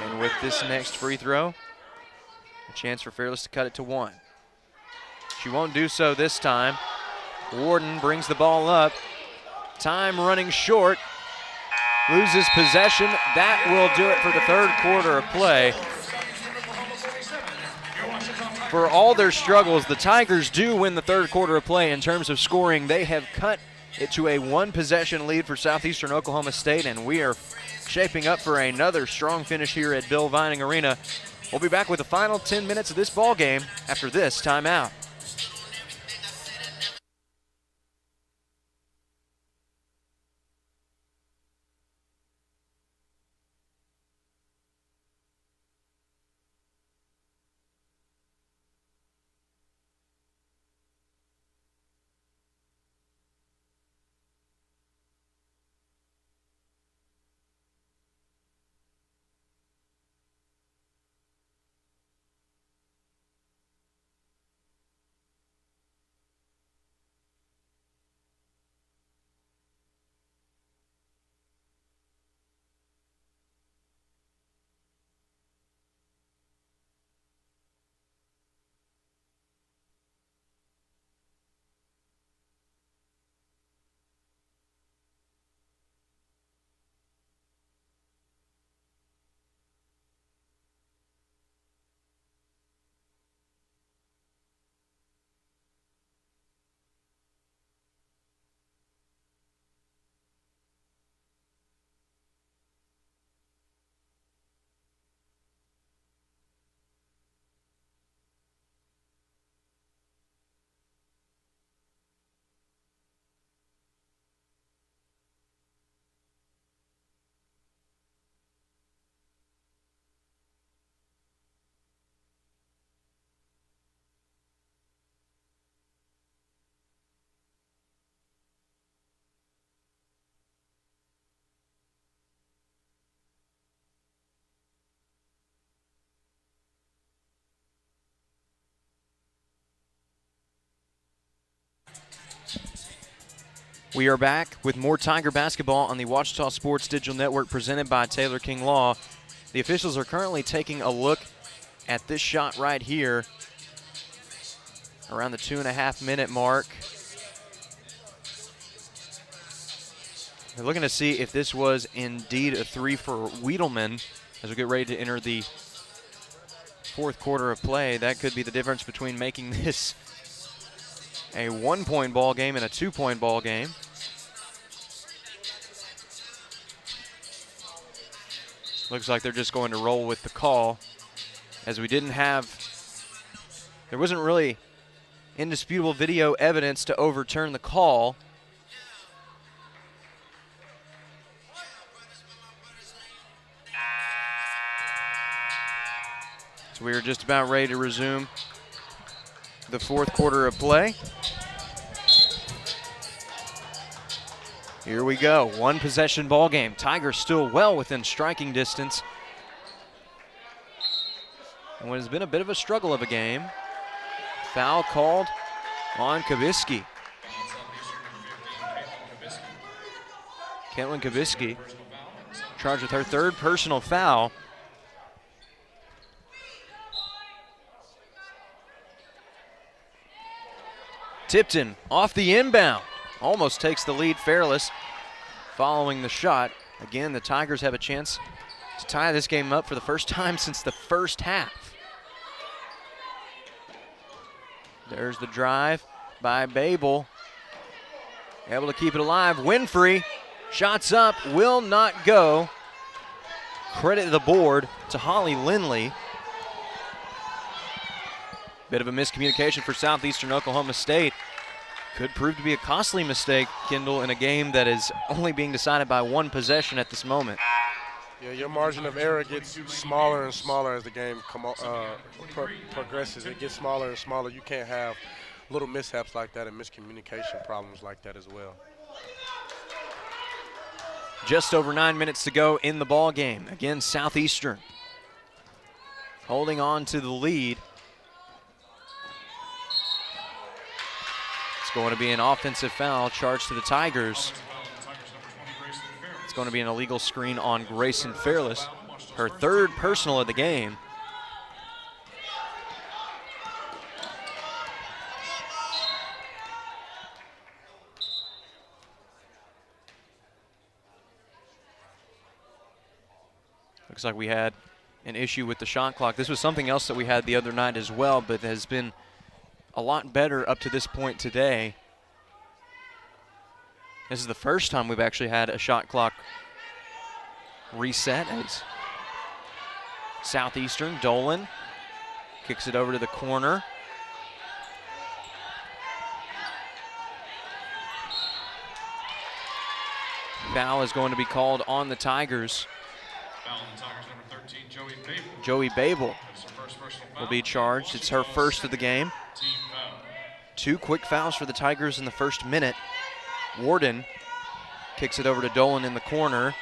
And with this next free throw, a chance for Fairless to cut it to 1. She won't do so this time. Warden brings the ball up. Time running short. Loses possession. That will do it for the third quarter of play. For all their struggles, the Tigers do win the third quarter of play in terms of scoring. They have cut it to a one-possession lead for Southeastern Oklahoma State, and we are shaping up for another strong finish here at Bill Vining Arena. We'll be back with the final 10 minutes of this ball game after this timeout. We are back with more Tiger basketball on the Ouachita Sports Digital Network presented by Taylor King Law. The officials are currently taking a look at this shot right here around the 2.5-minute mark. They're looking to see if this was indeed a three for Wiedelman as we get ready to enter the fourth quarter of play. That could be the difference between making this a 1-point ball game and a 2-point ball game. Looks like they're just going to roll with the call, as we didn't have, there wasn't really indisputable video evidence to overturn the call. So we are just about ready to resume the fourth quarter of play. Here we go, one possession ball game. Tigers still well within striking distance. And what has been a bit of a struggle of a game. Foul called on Kubisky. Caitlin Kubisky charged with her third personal foul. Tipton off the inbound. Almost takes the lead. Fairless following the shot. Again, the Tigers have a chance to tie this game up for the first time since the first half. There's the drive by Babel. Able to keep it alive. Winfrey, shots up, will not go. Credit the board to Holly Lindley. Bit of a miscommunication for Southeastern Oklahoma State. Could prove to be a costly mistake, Kendall, in a game that is only being decided by one possession at this moment. Yeah, your margin of error gets smaller and smaller as the game progresses. It gets smaller and smaller. You can't have little mishaps like that and miscommunication problems like that as well. Just over 9 minutes to go in the ball game. Again, Southeastern holding on to the lead. It's going to be an offensive foul charged to the Tigers. It's going to be an illegal screen on Grayson Fairless, her third personal of the game. Looks like we had an issue with the shot clock. This was something else that we had the other night as well, but has been a lot better up to this point today. This is the first time we've actually had a shot clock reset as Southeastern. Dolan kicks it over to the corner. Foul is going to be called on the Tigers. Foul on the Tigers, number 13, Joey Babel. Joey Babel will be charged. It's her first of the game. Two quick fouls for the Tigers in the first minute. Warden kicks it over to Dolan in the corner.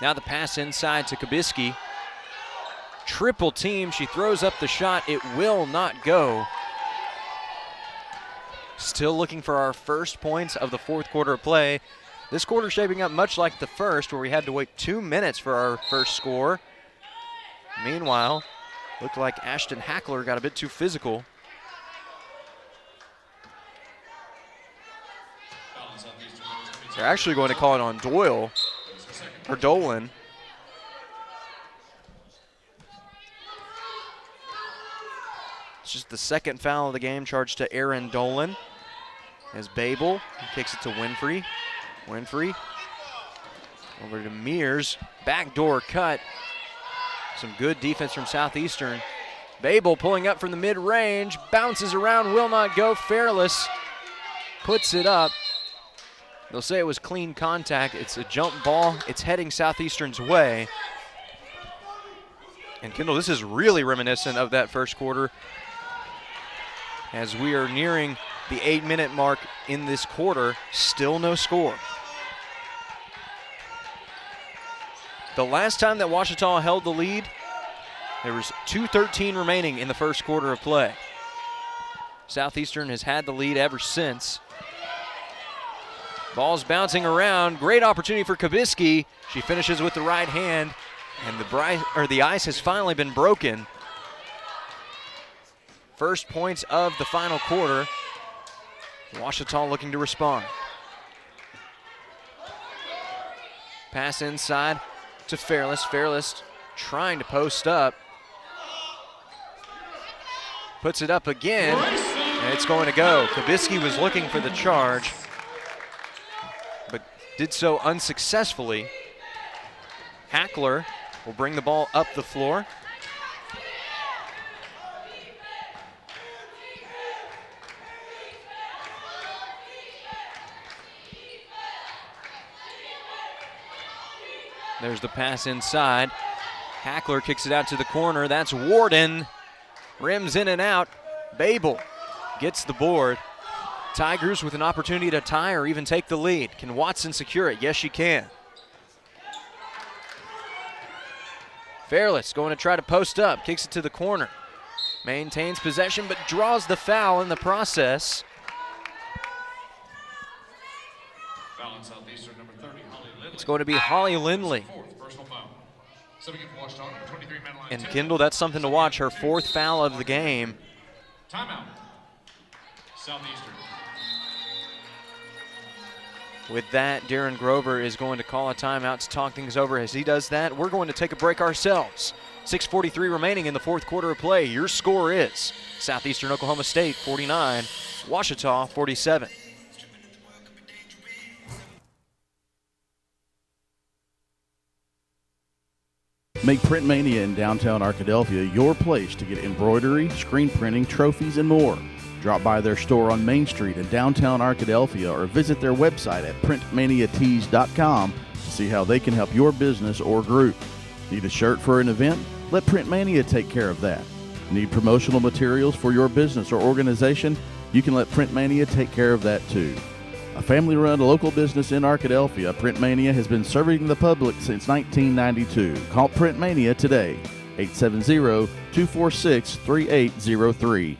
Now the pass inside to Kubisky. Triple team, she throws up the shot. It will not go. Still looking for our first points of the fourth quarter of play. This quarter shaping up much like the first, where we had to wait 2 minutes for our first score. Meanwhile, looked like Ashton Hackler got a bit too physical. They're actually going to call it on Doyle, or Dolan. It's just the second foul of the game charged to Aaron Dolan. As Babel kicks it to Winfrey. Winfrey over to Mears. Backdoor cut. Some good defense from Southeastern. Babel pulling up from the mid-range. Bounces around, will not go. Fairless puts it up. They'll say it was clean contact. It's a jump ball. It's heading Southeastern's way. And Kendall, this is really reminiscent of that first quarter, as we are nearing the 8-minute mark in this quarter. Still no score. The last time that Ouachita held the lead, there was 2:13 remaining in the first quarter of play. Southeastern has had the lead ever since. Ball's bouncing around. Great opportunity for Kubisky. She finishes with the right hand, and the ice has finally been broken. First points of the final quarter. Ouachita looking to respond. Pass inside to Fairless. Fairless trying to post up. Puts it up again, and it's going to go. Kubisky was looking for the charge, but did so unsuccessfully. Hackler will bring the ball up the floor. There's the pass inside. Hackler kicks it out to the corner. That's Warden. Rims in and out. Babel gets the board. Tigers with an opportunity to tie or even take the lead. Can Watson secure it? Yes, she can. Fairless going to try to post up. Kicks it to the corner. Maintains possession but draws the foul in the process. Foul on Southeastern, number 30, Holly Lindley. It's going to be Holly Lindley. Fourth personal foul. Stepping in for Ouachita, number 23, man line And 10. Kendall, that's something to watch. Her fourth foul of the game. Timeout. Southeastern. With that, Darren Grover is going to call a timeout to talk things over. As he does that, we're going to take a break ourselves. 6:43 remaining in the fourth quarter of play. Your score is Southeastern Oklahoma State 49, Ouachita 47. Make Print Mania in downtown Arkadelphia your place to get embroidery, screen printing, trophies, and more. Drop by their store on Main Street in downtown Arkadelphia or visit their website at printmaniatees.com to see how they can help your business or group. Need a shirt for an event? Let Print Mania take care of that. Need promotional materials for your business or organization? You can let Print Mania take care of that too. A family-run local business in Arkadelphia, Print Mania has been serving the public since 1992. Call Print Mania today, 870-246-3803.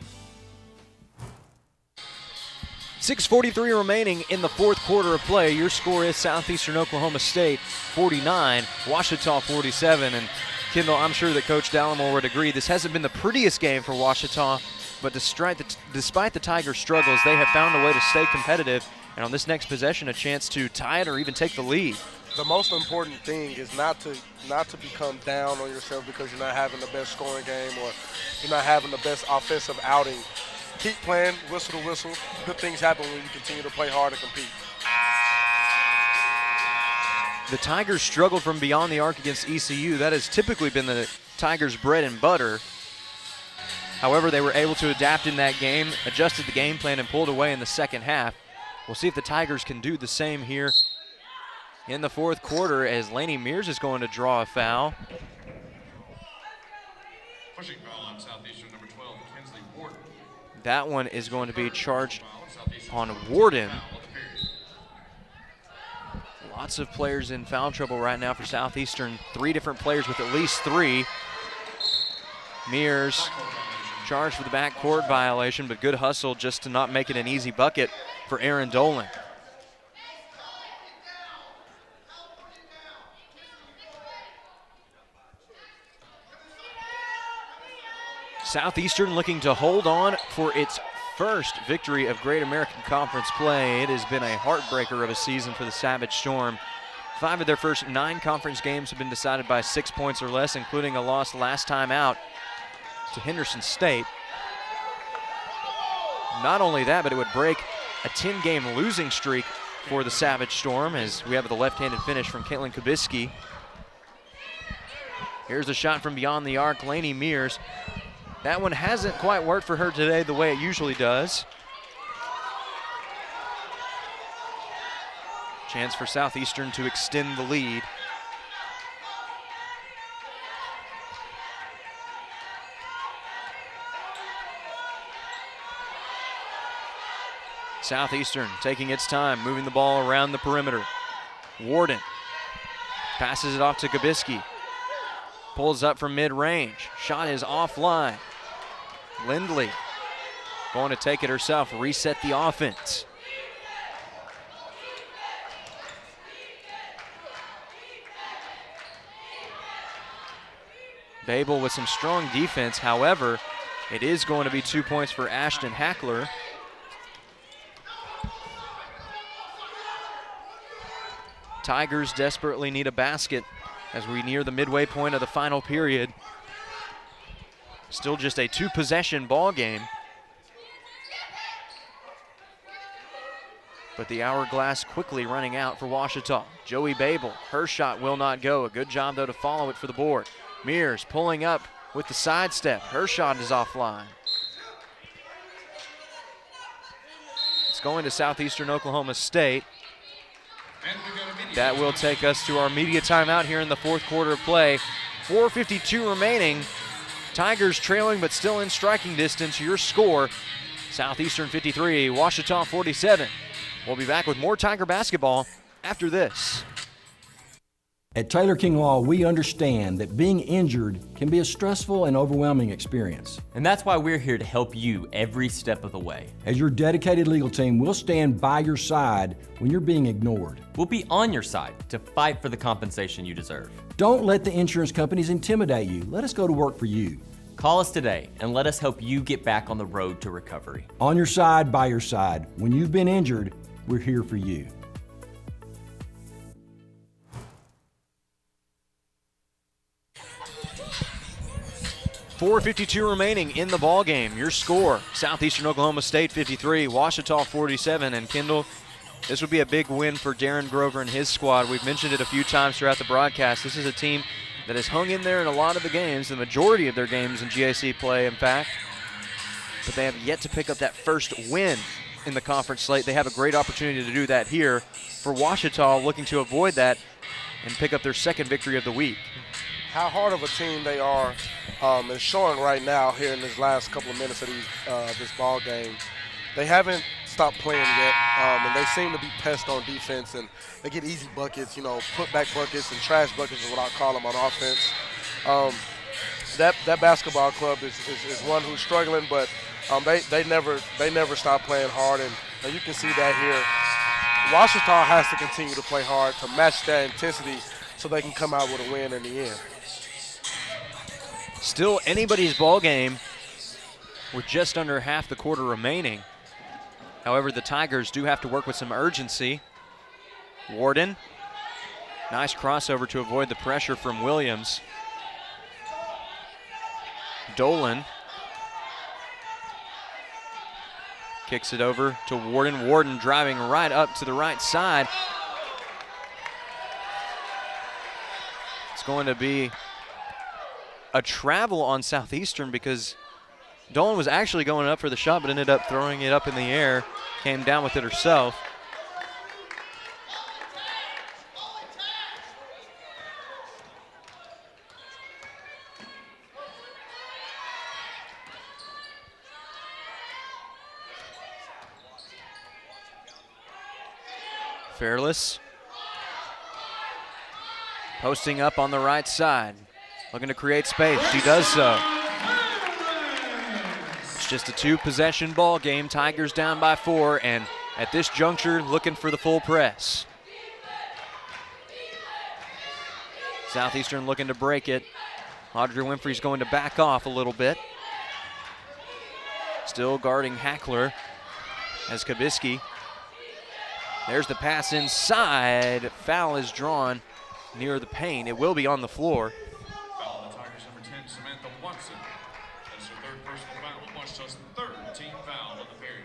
6:43 remaining in the fourth quarter of play. Your score is Southeastern Oklahoma State 49, Ouachita 47. And Kendall, I'm sure that Coach Dallimore would agree this hasn't been the prettiest game for Ouachita, but despite the Tigers' struggles, they have found a way to stay competitive. And on this next possession, a chance to tie it or even take the lead. The most important thing is not to become down on yourself because you're not having the best scoring game or you're not having the best offensive outing. Keep playing, whistle to whistle. Good things happen when you continue to play hard and compete. The Tigers struggled from beyond the arc against ECU. That has typically been the Tigers' bread and butter. However, they were able to adapt in that game, adjusted the game plan, and pulled away in the second half. We'll see if the Tigers can do the same here in the fourth quarter as Lainey Mears is going to draw a foul. Pushing foul on Southeastern, number 12, Kinsley Warden. That one is going to be charged on Warden. Lots of players in foul trouble right now for Southeastern. 3 different players with at least 3. Mears charged for the backcourt violation, but good hustle just to not make it an easy bucket for Aaron Dolan. Southeastern looking to hold on for its first victory of Great American Conference play. It has been a heartbreaker of a season for the Savage Storm. 5 of their first 9 conference games have been decided by 6 points or less, including a loss last time out to Henderson State. Not only that, but it would break a 10-game losing streak for the Savage Storm as we have the left-handed finish from Caitlin Kubisky. Here's the shot from beyond the arc, Lainey Mears. That one hasn't quite worked for her today the way it usually does. Chance for Southeastern to extend the lead. Southeastern taking its time, moving the ball around the perimeter. Warden passes it off to Kubisky. Pulls up from mid-range. Shot is offline. Lindley going to take it herself, reset the offense. Babel with some strong defense. However, it is going to be 2 points for Ashton Hackler. Tigers desperately need a basket as we near the midway point of the final period. Still just a 2-possession ball game. But the hourglass quickly running out for Ouachita. Joey Babel, her shot will not go. A good job though to follow it for the board. Mears pulling up with the sidestep. Her shot is offline. It's going to Southeastern Oklahoma State. That will take us to our media timeout here in the fourth quarter of play. 4:52 remaining. Tigers trailing but still in striking distance. Your score, Southeastern 53, Ouachita 47. We'll be back with more Tiger basketball after this. At Taylor King Law, we understand that being injured can be a stressful and overwhelming experience. And that's why we're here to help you every step of the way. As your dedicated legal team, we'll stand by your side when you're being ignored. We'll be on your side to fight for the compensation you deserve. Don't let the insurance companies intimidate you. Let us go to work for you. Call us today and let us help you get back on the road to recovery. On your side, by your side. When you've been injured, we're here for you. .452 remaining in the ball game. Your score, Southeastern Oklahoma State 53, Ouachita 47. And Kendall, this would be a big win for Darren Grover and his squad. We've mentioned it a few times throughout the broadcast. This is a team that has hung in there in a lot of the games, the majority of their games in GAC play, in fact. But they have yet to pick up that first win in the conference slate. They have a great opportunity to do that here. For Ouachita, looking to avoid that and pick up their second victory of the week. How hard of a team they are is showing right now here in this last couple of minutes of this ball game. They haven't stopped playing yet, and they seem to be pests on defense, and they get easy buckets, put-back buckets and trash buckets is what I call them on offense. That basketball club is one who's struggling, but they never stop playing hard, and you can see that here. Ouachita has to continue to play hard to match that intensity so they can come out with a win in the end. Still anybody's ball game with just under half the quarter remaining. However, the Tigers do have to work with some urgency. Warden, nice crossover to avoid the pressure from Williams. Dolan kicks it over to Warden. Warden driving right up to the right side. It's going to be a travel on Southeastern because Dolan was actually going up for the shot but ended up throwing it up in the air, came down with it herself. Fairless posting up on the right side, looking to create space. She does so. It's just a 2-possession ball game. Tigers down by 4, and at this juncture, looking for the full press. Southeastern looking to break it. Audrey Winfrey's going to back off a little bit. Still guarding Hackler as Kabisky. There's the pass inside. Foul is drawn near the paint. It will be on the floor. Foul on the Tigers, number 10, Samantha Watson. That's her third personal foul. Ouachita's third team foul of the period.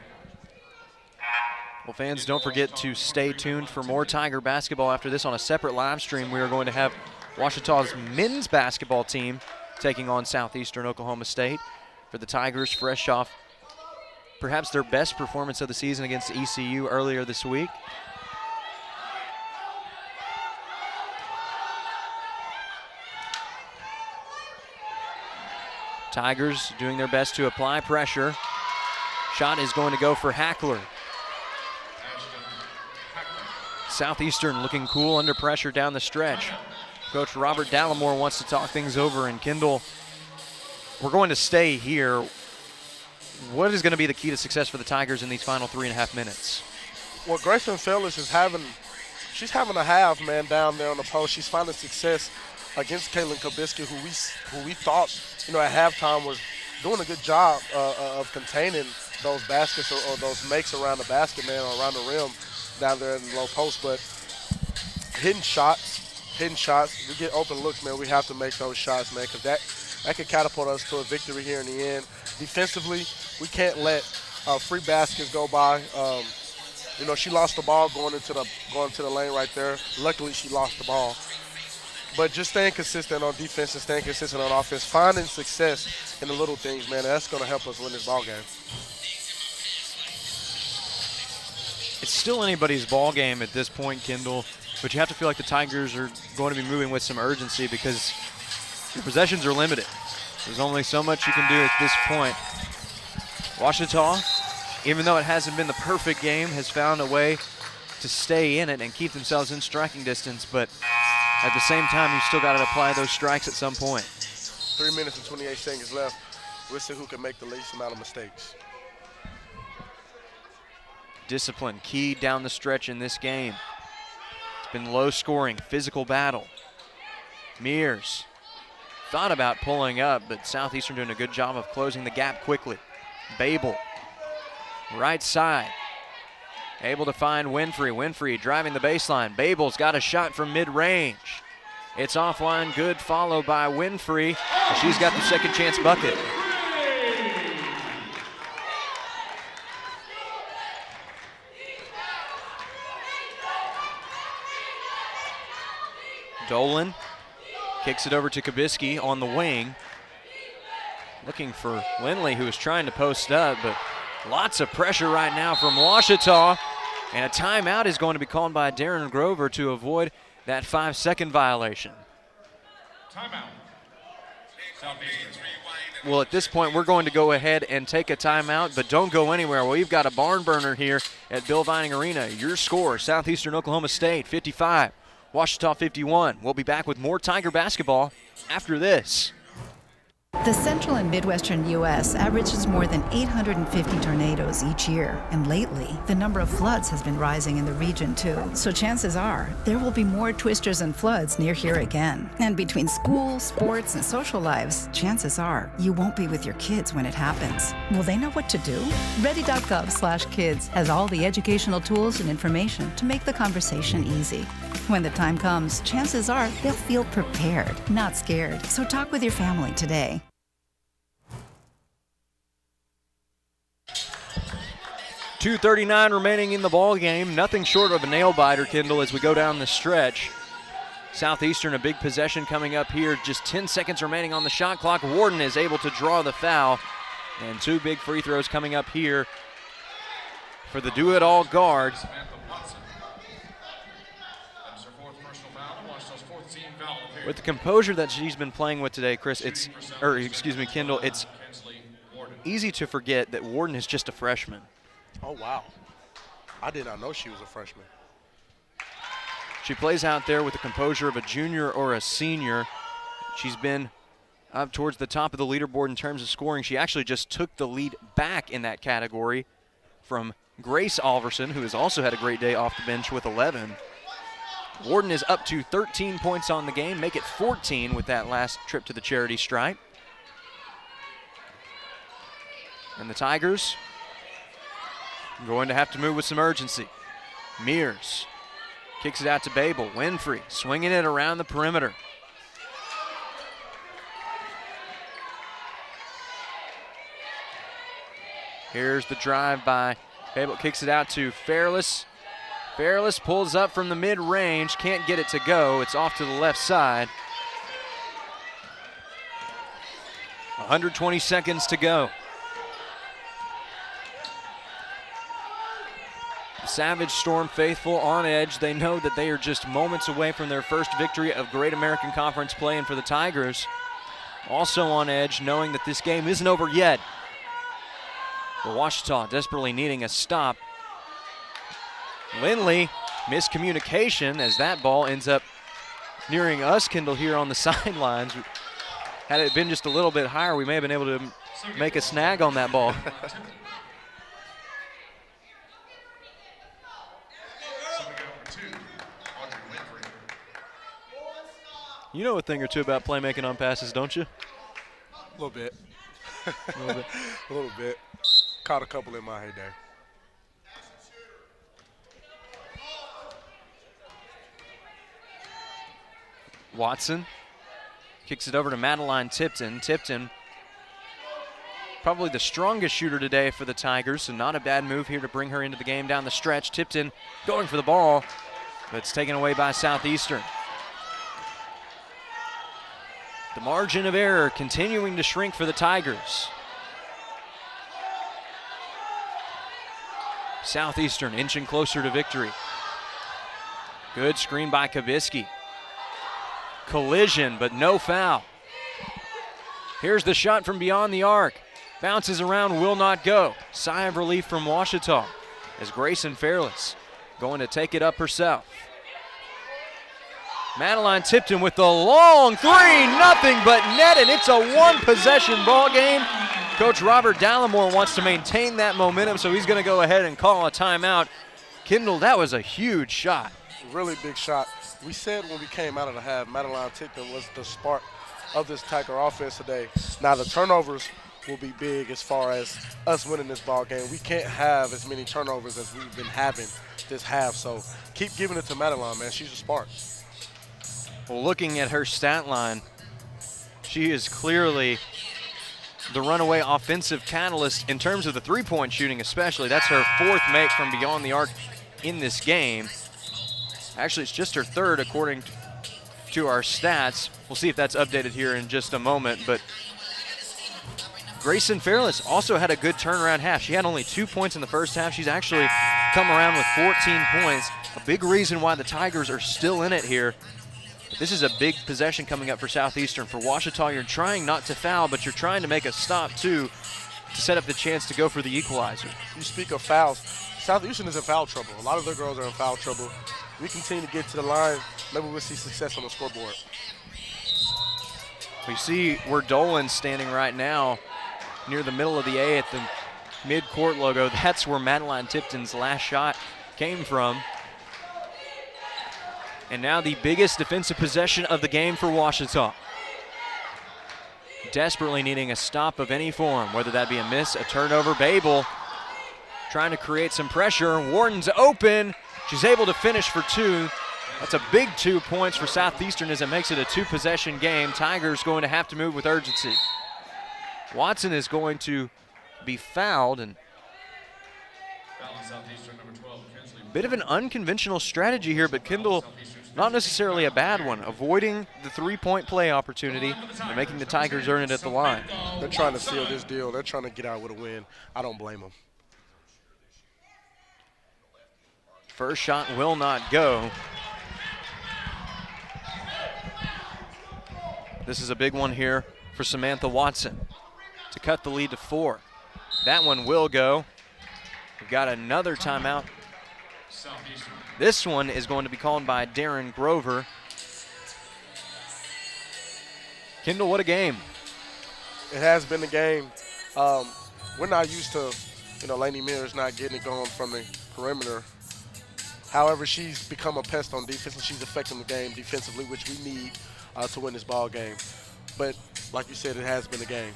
Well, fans, don't forget to stay tuned for more Tiger basketball after this on a separate live stream. We are going to have Ouachita's men's basketball team taking on Southeastern Oklahoma State. For the Tigers, fresh off perhaps their best performance of the season against ECU earlier this week. Tigers doing their best to apply pressure. Shot is going to go for Hackler. Southeastern looking cool under pressure down the stretch. Coach Robert Dallimore wants to talk things over, and Kendall, we're going to stay here. What is going to be the key to success for the Tigers in these final 3.5 minutes? Well, Grayson Fellis is having a half, man, down there on the post. She's finding success against Kaylin Kabisky, who we thought, at halftime was doing a good job of containing those baskets or those makes around the basket, man, or around the rim down there in the low post. But hitting shots. We get open looks, man. We have to make those shots, man, because that could catapult us to a victory here in the end. Defensively, we can't let free baskets go by. She lost the ball going into the lane right there. Luckily, she lost the ball. But just staying consistent on defense and staying consistent on offense, finding success in the little things, man, that's going to help us win this ball game. It's still anybody's ball game at this point, Kendall, but you have to feel like the Tigers are going to be moving with some urgency because your possessions are limited. There's only so much you can do at this point. Ouachita, even though it hasn't been the perfect game, has found a way to stay in it and keep themselves in striking distance, but at the same time, you've still got to apply those strikes at some point. 3 minutes and 28 seconds left. We'll see who can make the least amount of mistakes. Discipline, key down the stretch in this game. It's been low scoring, physical battle. Mears thought about pulling up, but Southeastern doing a good job of closing the gap quickly. Babel, right side. Able to find Winfrey. Winfrey driving the baseline. Babel's got a shot from mid-range. It's offline, good, followed by Winfrey. She's got the second chance bucket. Dolan kicks it over to Kabisky on the wing. Looking for Lindley, who is trying to post up, but lots of pressure right now from Ouachita. And a timeout is going to be called by Darren Grover to avoid that 5-second violation. Timeout. Well, at this point, we're going to go ahead and take a timeout, but don't go anywhere. We've got a barn burner here at Bill Vining Arena. Your score, Southeastern Oklahoma State 55, Ouachita 51. We'll be back with more Tiger basketball after this. The central and midwestern U.S. averages more than 850 tornadoes each year, and lately, the number of floods has been rising in the region too. So chances are, there will be more twisters and floods near here again. And between school, sports, and social lives, chances are, you won't be with your kids when it happens. Will they know what to do? Ready.gov/kids has all the educational tools and information to make the conversation easy. When the time comes, chances are they'll feel prepared, not scared. So talk with your family today. .239 remaining in the ball game. Nothing short of a nail-biter, Kendall, as we go down the stretch. Southeastern, a big possession coming up here. Just 10 seconds remaining on the shot clock. Warden is able to draw the foul. And 2 big free throws coming up here for the do-it-all guard. With the composure that she's been playing with today, Chris, Kendall, it's easy to forget that Warden is just a freshman. Oh, wow. I did not know she was a freshman. She plays out there with the composure of a junior or a senior. She's been up towards the top of the leaderboard in terms of scoring. She actually just took the lead back in that category from Grace Alverson, who has also had a great day off the bench with 11. Warden is up to 13 points on the game, make it 14 with that last trip to the charity stripe. And the Tigers going to have to move with some urgency. Mears kicks it out to Babel. Winfrey swinging it around the perimeter. Here's the drive by Babel, kicks it out to Fairless. Fairless pulls up from the mid-range, can't get it to go. It's off to the left side. 120 seconds to go. Savage Storm faithful on edge. They know that they are just moments away from their first victory of Great American Conference play, and for the Tigers, also on edge, knowing that this game isn't over yet. But Ouachita desperately needing a stop. Lindley, miscommunication as that ball ends up nearing us, Kendall, here on the sidelines. Had it been just a little bit higher, we may have been able to make a snag on that ball. You know a thing or two about playmaking on passes, don't you? A little bit. A little bit. A little bit. Caught a couple in my heyday. Watson kicks it over to Madeline Tipton. Tipton, probably the strongest shooter today for the Tigers, so not a bad move here to bring her into the game down the stretch. Tipton going for the ball, but it's taken away by Southeastern. The margin of error continuing to shrink for the Tigers. Southeastern inching closer to victory. Good screen by Kabisky. Collision, but no foul. Here's the shot from beyond the arc. Bounces around, will not go. Sigh of relief from Ouachita as Grayson Fairless going to take it up herself. Madeline Tipton with the long three, nothing but net, and it's a one-possession ball game. Coach Robert Dallimore wants to maintain that momentum, so he's going to go ahead and call a timeout. Kendall, that was a huge shot. Really big shot. We said when we came out of the half, Madeline Tipton was the spark of this Tiger offense today. Now the turnovers will be big as far as us winning this ball game. We can't have as many turnovers as we've been having this half, so keep giving it to Madeline, man. She's a spark. Well, looking at her stat line, she is clearly the runaway offensive catalyst in terms of the three-point shooting especially. That's her fourth make from beyond the arc in this game. Actually, it's just her third according to our stats. We'll see if that's updated here in just a moment, but Grayson Fairless also had a good turnaround half. She had only 2 points in the first half. She's actually come around with 14 points. A big reason why the Tigers are still in it here. But this is a big possession coming up for Southeastern. For Ouachita, you're trying not to foul, but you're trying to make a stop too to set up the chance to go for the equalizer. You speak of fouls. Southeastern is in foul trouble. A lot of their girls are in foul trouble. We continue to get to the line. Maybe we'll see success on the scoreboard. We see where Dolan's standing right now near the middle of the A at the mid-court logo. That's where Madeline Tipton's last shot came from. And now the biggest defensive possession of the game for Ouachita. Desperately needing a stop of any form, whether that be a miss, a turnover. Babel trying to create some pressure. Warden's open. She's able to finish for two. That's a big 2 points for Southeastern as it makes it a two-possession game. Tigers going to have to move with urgency. Watson is going to be fouled, and a bit of an unconventional strategy here, but Kendall, not necessarily a bad one, avoiding the three-point play opportunity and making the Tigers earn it at the line. They're trying to seal this deal. They're trying to get out with a win. I don't blame them. First shot will not go. This is a big one here for Samantha Watson to cut the lead to 4. That one will go. We've got another timeout. This one is going to be called by Darren Grover. Kendall, what a game. It has been a game. We're not used to, Lainey Mears not getting it going from the perimeter. However, she's become a pest on defense, and she's affecting the game defensively, which we need to win this ball game. But like you said, it has been a game.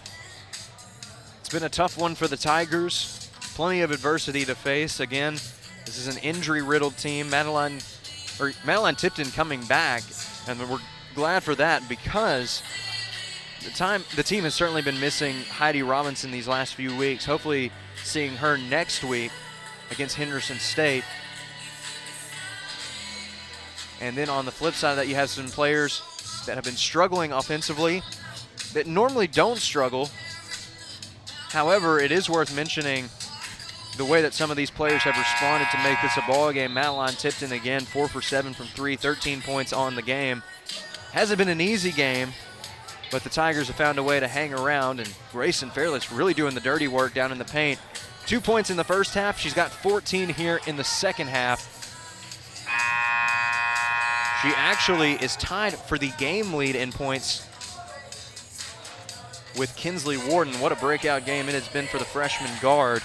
It's been a tough one for the Tigers. Plenty of adversity to face. Again, this is an injury-riddled team. Madeline Tipton coming back, and we're glad for that because the team has certainly been missing Heidi Robinson these last few weeks. Hopefully seeing her next week against Henderson State. And then on the flip side of that, you have some players that have been struggling offensively that normally don't struggle. However, it is worth mentioning the way that some of these players have responded to make this a ball game. Madeline Tipton, again, 4 for 7 from 3, 13 points on the game. Hasn't been an easy game, but the Tigers have found a way to hang around, and Grayson Fairless really doing the dirty work down in the paint. 2 points in the first half. She's got 14 here in the second half. She actually is tied for the game lead in points with Kinsley Warden. What a breakout game it has been for the freshman guard.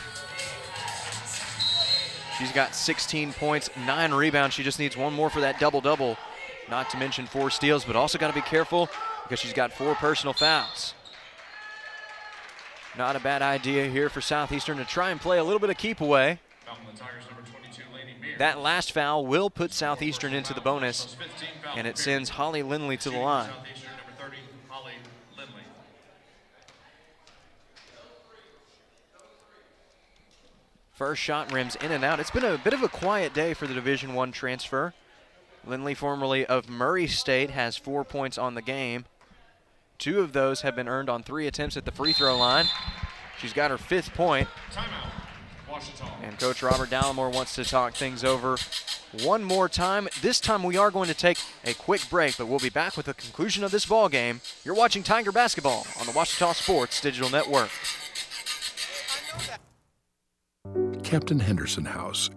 She's got 16 points, 9 rebounds. She just needs one more for that double-double not to mention 4 steals, but also got to be careful because she's got 4 personal fouls. Not a bad idea here for Southeastern to try and play a little bit of keep away. That last foul will put Southeastern into the bonus, and it sends Holly Lindley to the line. First shot rims in and out. It's been a bit of a quiet day for the Division I transfer. Lindley, formerly of Murray State, has 4 points on the game. 2 of those have been earned on 3 attempts at the free throw line. She's got her 5th point. And Coach Robert Dallimore wants to talk things over one more time. This time we are going to take a quick break, but we'll be back with the conclusion of this ball game. You're watching Tiger Basketball on the Ouachita Sports Digital Network. Captain Henderson House.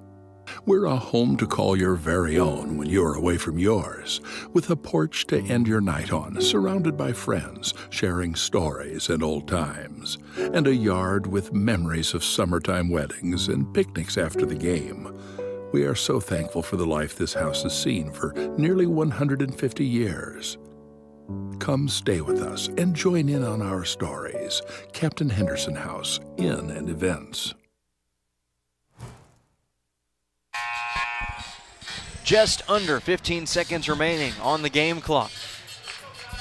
We're a home to call your very own when you're away from yours, with a porch to end your night on, surrounded by friends, sharing stories and old times, and a yard with memories of summertime weddings and picnics after the game. We are so thankful for the life this house has seen for nearly 150 years. Come stay with us and join in on our stories. Captain Henderson House, Inn and Events. Just under 15 seconds remaining on the game clock.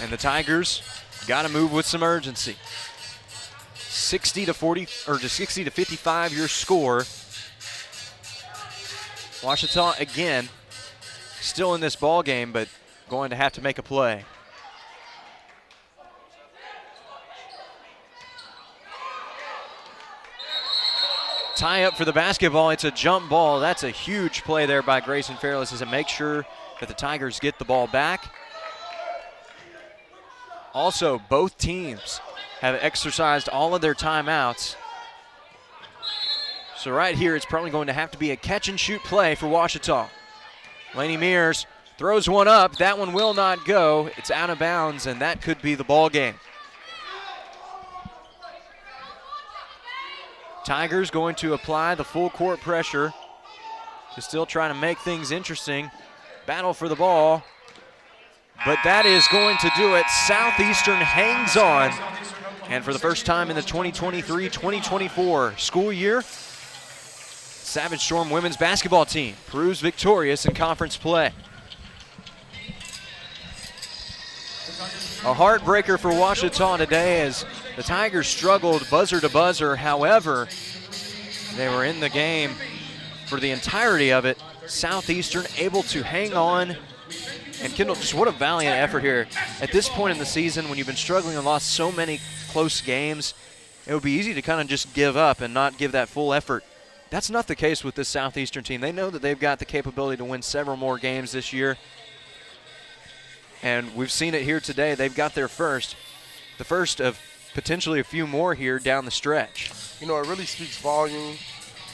And the Tigers got to move with some urgency. 60 to 55 your score. Ouachita again still in this ball game, but going to have to make a play. Tie up for the basketball. It's a jump ball. That's a huge play there by Grayson Fairless as it makes sure that the Tigers get the ball back. Also, both teams have exercised all of their timeouts. So right here, it's probably going to have to be a catch and shoot play for Ouachita. Lainey Mears throws one up. That one will not go. It's out of bounds, and that could be the ball game. Tigers going to apply the full court pressure to still try to make things interesting. Battle for the ball, but that is going to do it. Southeastern hangs on, and for the first time in the 2023-2024 school year, Savage Storm women's basketball team proves victorious in conference play. A heartbreaker for Ouachita today as the Tigers struggled buzzer to buzzer. However, they were in the game for the entirety of it. Southeastern able to hang on. And Kendall, just what a valiant effort here. At this point in the season, when you've been struggling and lost so many close games, it would be easy to kind of just give up and not give that full effort. That's not the case with this Southeastern team. They know that they've got the capability to win several more games this year. And we've seen it here today. They've got their first, the first of potentially a few more here down the stretch. You know, it really speaks volume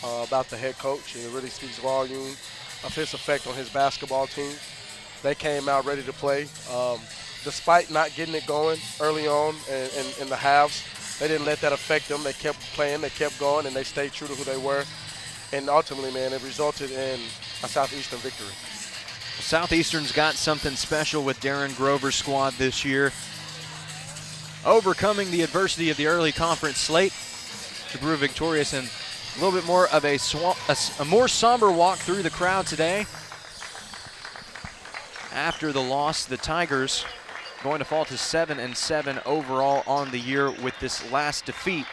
about the head coach, and it really speaks volume of his effect on his basketball team. They came out ready to play. Despite not getting it going early on in the halves, they didn't let that affect them. They kept playing, they kept going, and they stayed true to who they were. And ultimately, man, it resulted in a Southeastern victory. Southeastern's got something special with Darren Grover's squad this year, overcoming the adversity of the early conference slate to prove victorious, and a little bit more of a more somber walk through the crowd today. After the loss, the Tigers going to fall to 7-7 overall on the year with this last defeat.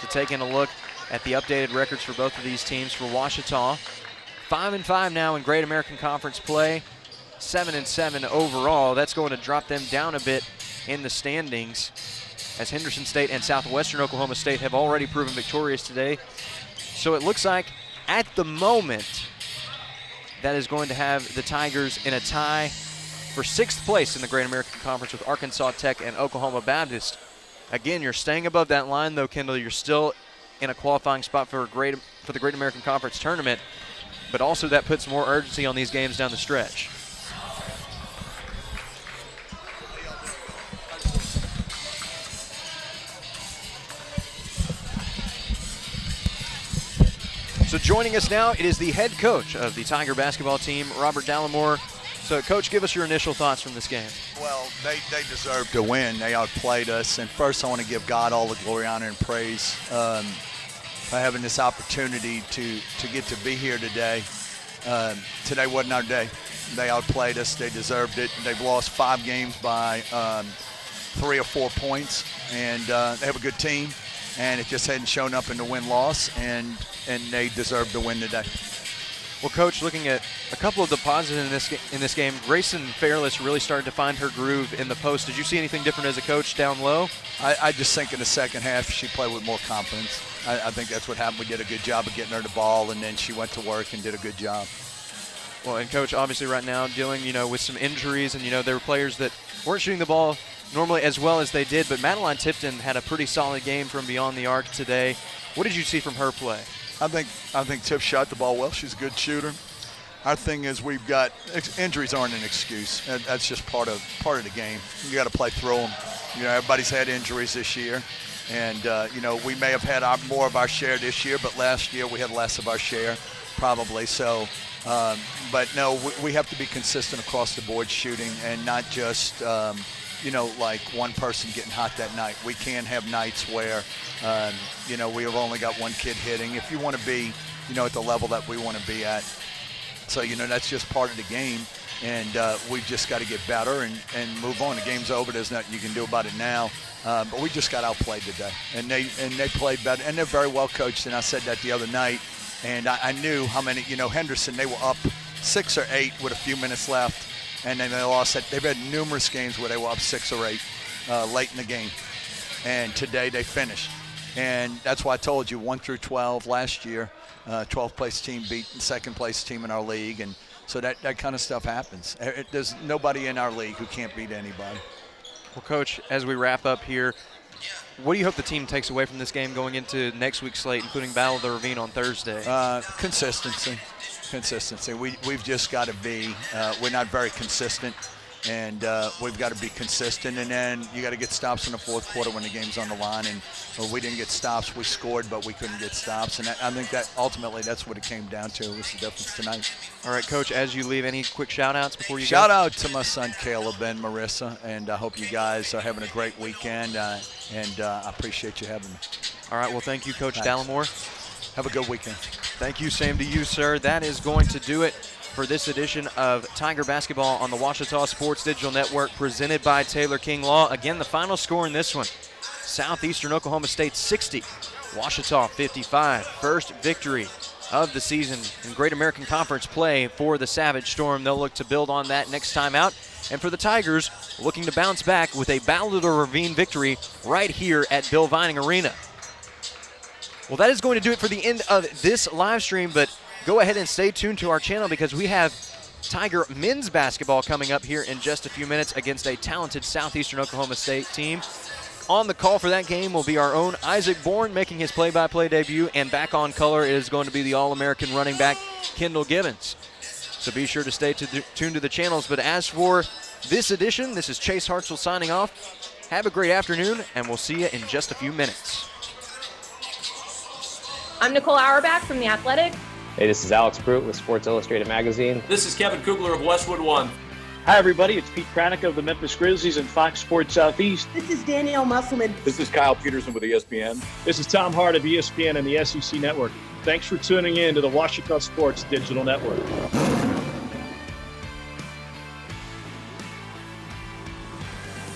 So taking a look at the updated records for both of these teams for Ouachita. 5-5 now in Great American Conference play, 7-7 overall. That's going to drop them down a bit in the standings, as Henderson State and Southwestern Oklahoma State have already proven victorious today. So it looks like at the moment that is going to have the Tigers in a tie for 6th place in the Great American Conference with Arkansas Tech and Oklahoma Baptist. Again, you're staying above that line though, Kendall. You're still in a qualifying spot for the Great American Conference tournament, but also that puts more urgency on these games down the stretch. So joining us now, it is the head coach of the Tiger basketball team, Robert Dallimore. So, Coach, give us your initial thoughts from this game. Well, they deserved to win. They outplayed us. And first, I want to give God all the glory, honor, and praise for having this opportunity to get to be here today. Today wasn't our day. They outplayed us. They deserved it. They've lost 5 games by 3 or 4 points. And they have a good team. And it just hadn't shown up in the win-loss. And they deserved to win today. Well, Coach, looking at a couple of the positives in this game, Grayson Fairless really started to find her groove in the post. Did you see anything different as a coach down low? I just think in the second half she played with more confidence. I think that's what happened. We did a good job of getting her the ball, and then she went to work and did a good job. Well, and Coach, obviously right now dealing, with some injuries, and there were players that weren't shooting the ball normally as well as they did, but Madeline Tipton had a pretty solid game from beyond the arc today. What did you see from her play? I think Tiff shot the ball well. She's a good shooter. Our thing is we've got injuries aren't an excuse. That's just part of the game. You got to play through them. Everybody's had injuries this year, and we may have had more of our share this year, but last year we had less of our share, probably. So, but no, we have to be consistent across the board shooting, and not just like one person getting hot that night. We can have nights where we have only got one kid hitting. If you want to be, at the level that we want to be at. So, that's just part of the game, and we've just got to get better and move on. The game's over. There's nothing you can do about it now. But we just got outplayed today, and they played better, and they're very well coached. And I said that the other night, and I knew how many. Henderson, they were up 6 or 8 with a few minutes left, and then they lost it. They've had numerous games where they were up 6 or 8 late in the game, and today they finished. And that's why I told you 1 through 12 last year. 12th place team beat the second place team in our league, and so that kind of stuff happens. There's nobody in our league who can't beat anybody. Well, Coach, as we wrap up here, what do you hope the team takes away from this game going into next week's slate, including Battle of the Ravine on Thursday? Consistency. We've just got to be. We're not very consistent. And we've got to be consistent, and then you got to get stops in the fourth quarter when the game's on the line. And we didn't get stops. We scored, but we couldn't get stops. And I think that ultimately that's what it came down to. Was the difference tonight. All right, Coach. As you leave, any quick shout-outs before you go? Shout out to my son Caleb and Marissa, and I hope you guys are having a great weekend. And I appreciate you having me. All right. Well, thank you, Coach Dallimore. Have a good weekend. Thank you. Same to you, sir. That is going to do it for this edition of Tiger Basketball on the Ouachita Sports Digital Network, presented by Taylor King Law. Again, the final score in this one, Southeastern Oklahoma State 60, Ouachita 55. First victory of the season in Great American Conference play for the Savage Storm. They'll look to build on that next time out. And for the Tigers, looking to bounce back with a Battle of the Ravine victory right here at Bill Vining Arena. Well, that is going to do it for the end of this live stream, but go ahead and stay tuned to our channel because we have Tiger men's basketball coming up here in just a few minutes against a talented Southeastern Oklahoma State team. On the call for that game will be our own Isaac Bourne making his play-by-play debut, and back on color is going to be the All-American running back Kendall Gibbons. So be sure to stay tuned to the channels. But as for this edition, this is Chase Hartzell signing off. Have a great afternoon, and we'll see you in just a few minutes. I'm Nicole Auerbach from The Athletic. Hey, this is Alex Pruitt with Sports Illustrated Magazine. This is Kevin Kugler of Westwood One. Hi, everybody. It's Pete Kranica of the Memphis Grizzlies and Fox Sports Southeast. This is Danielle Musselman. This is Kyle Peterson with ESPN. This is Tom Hart of ESPN and the SEC Network. Thanks for tuning in to the Ouachita Sports Digital Network.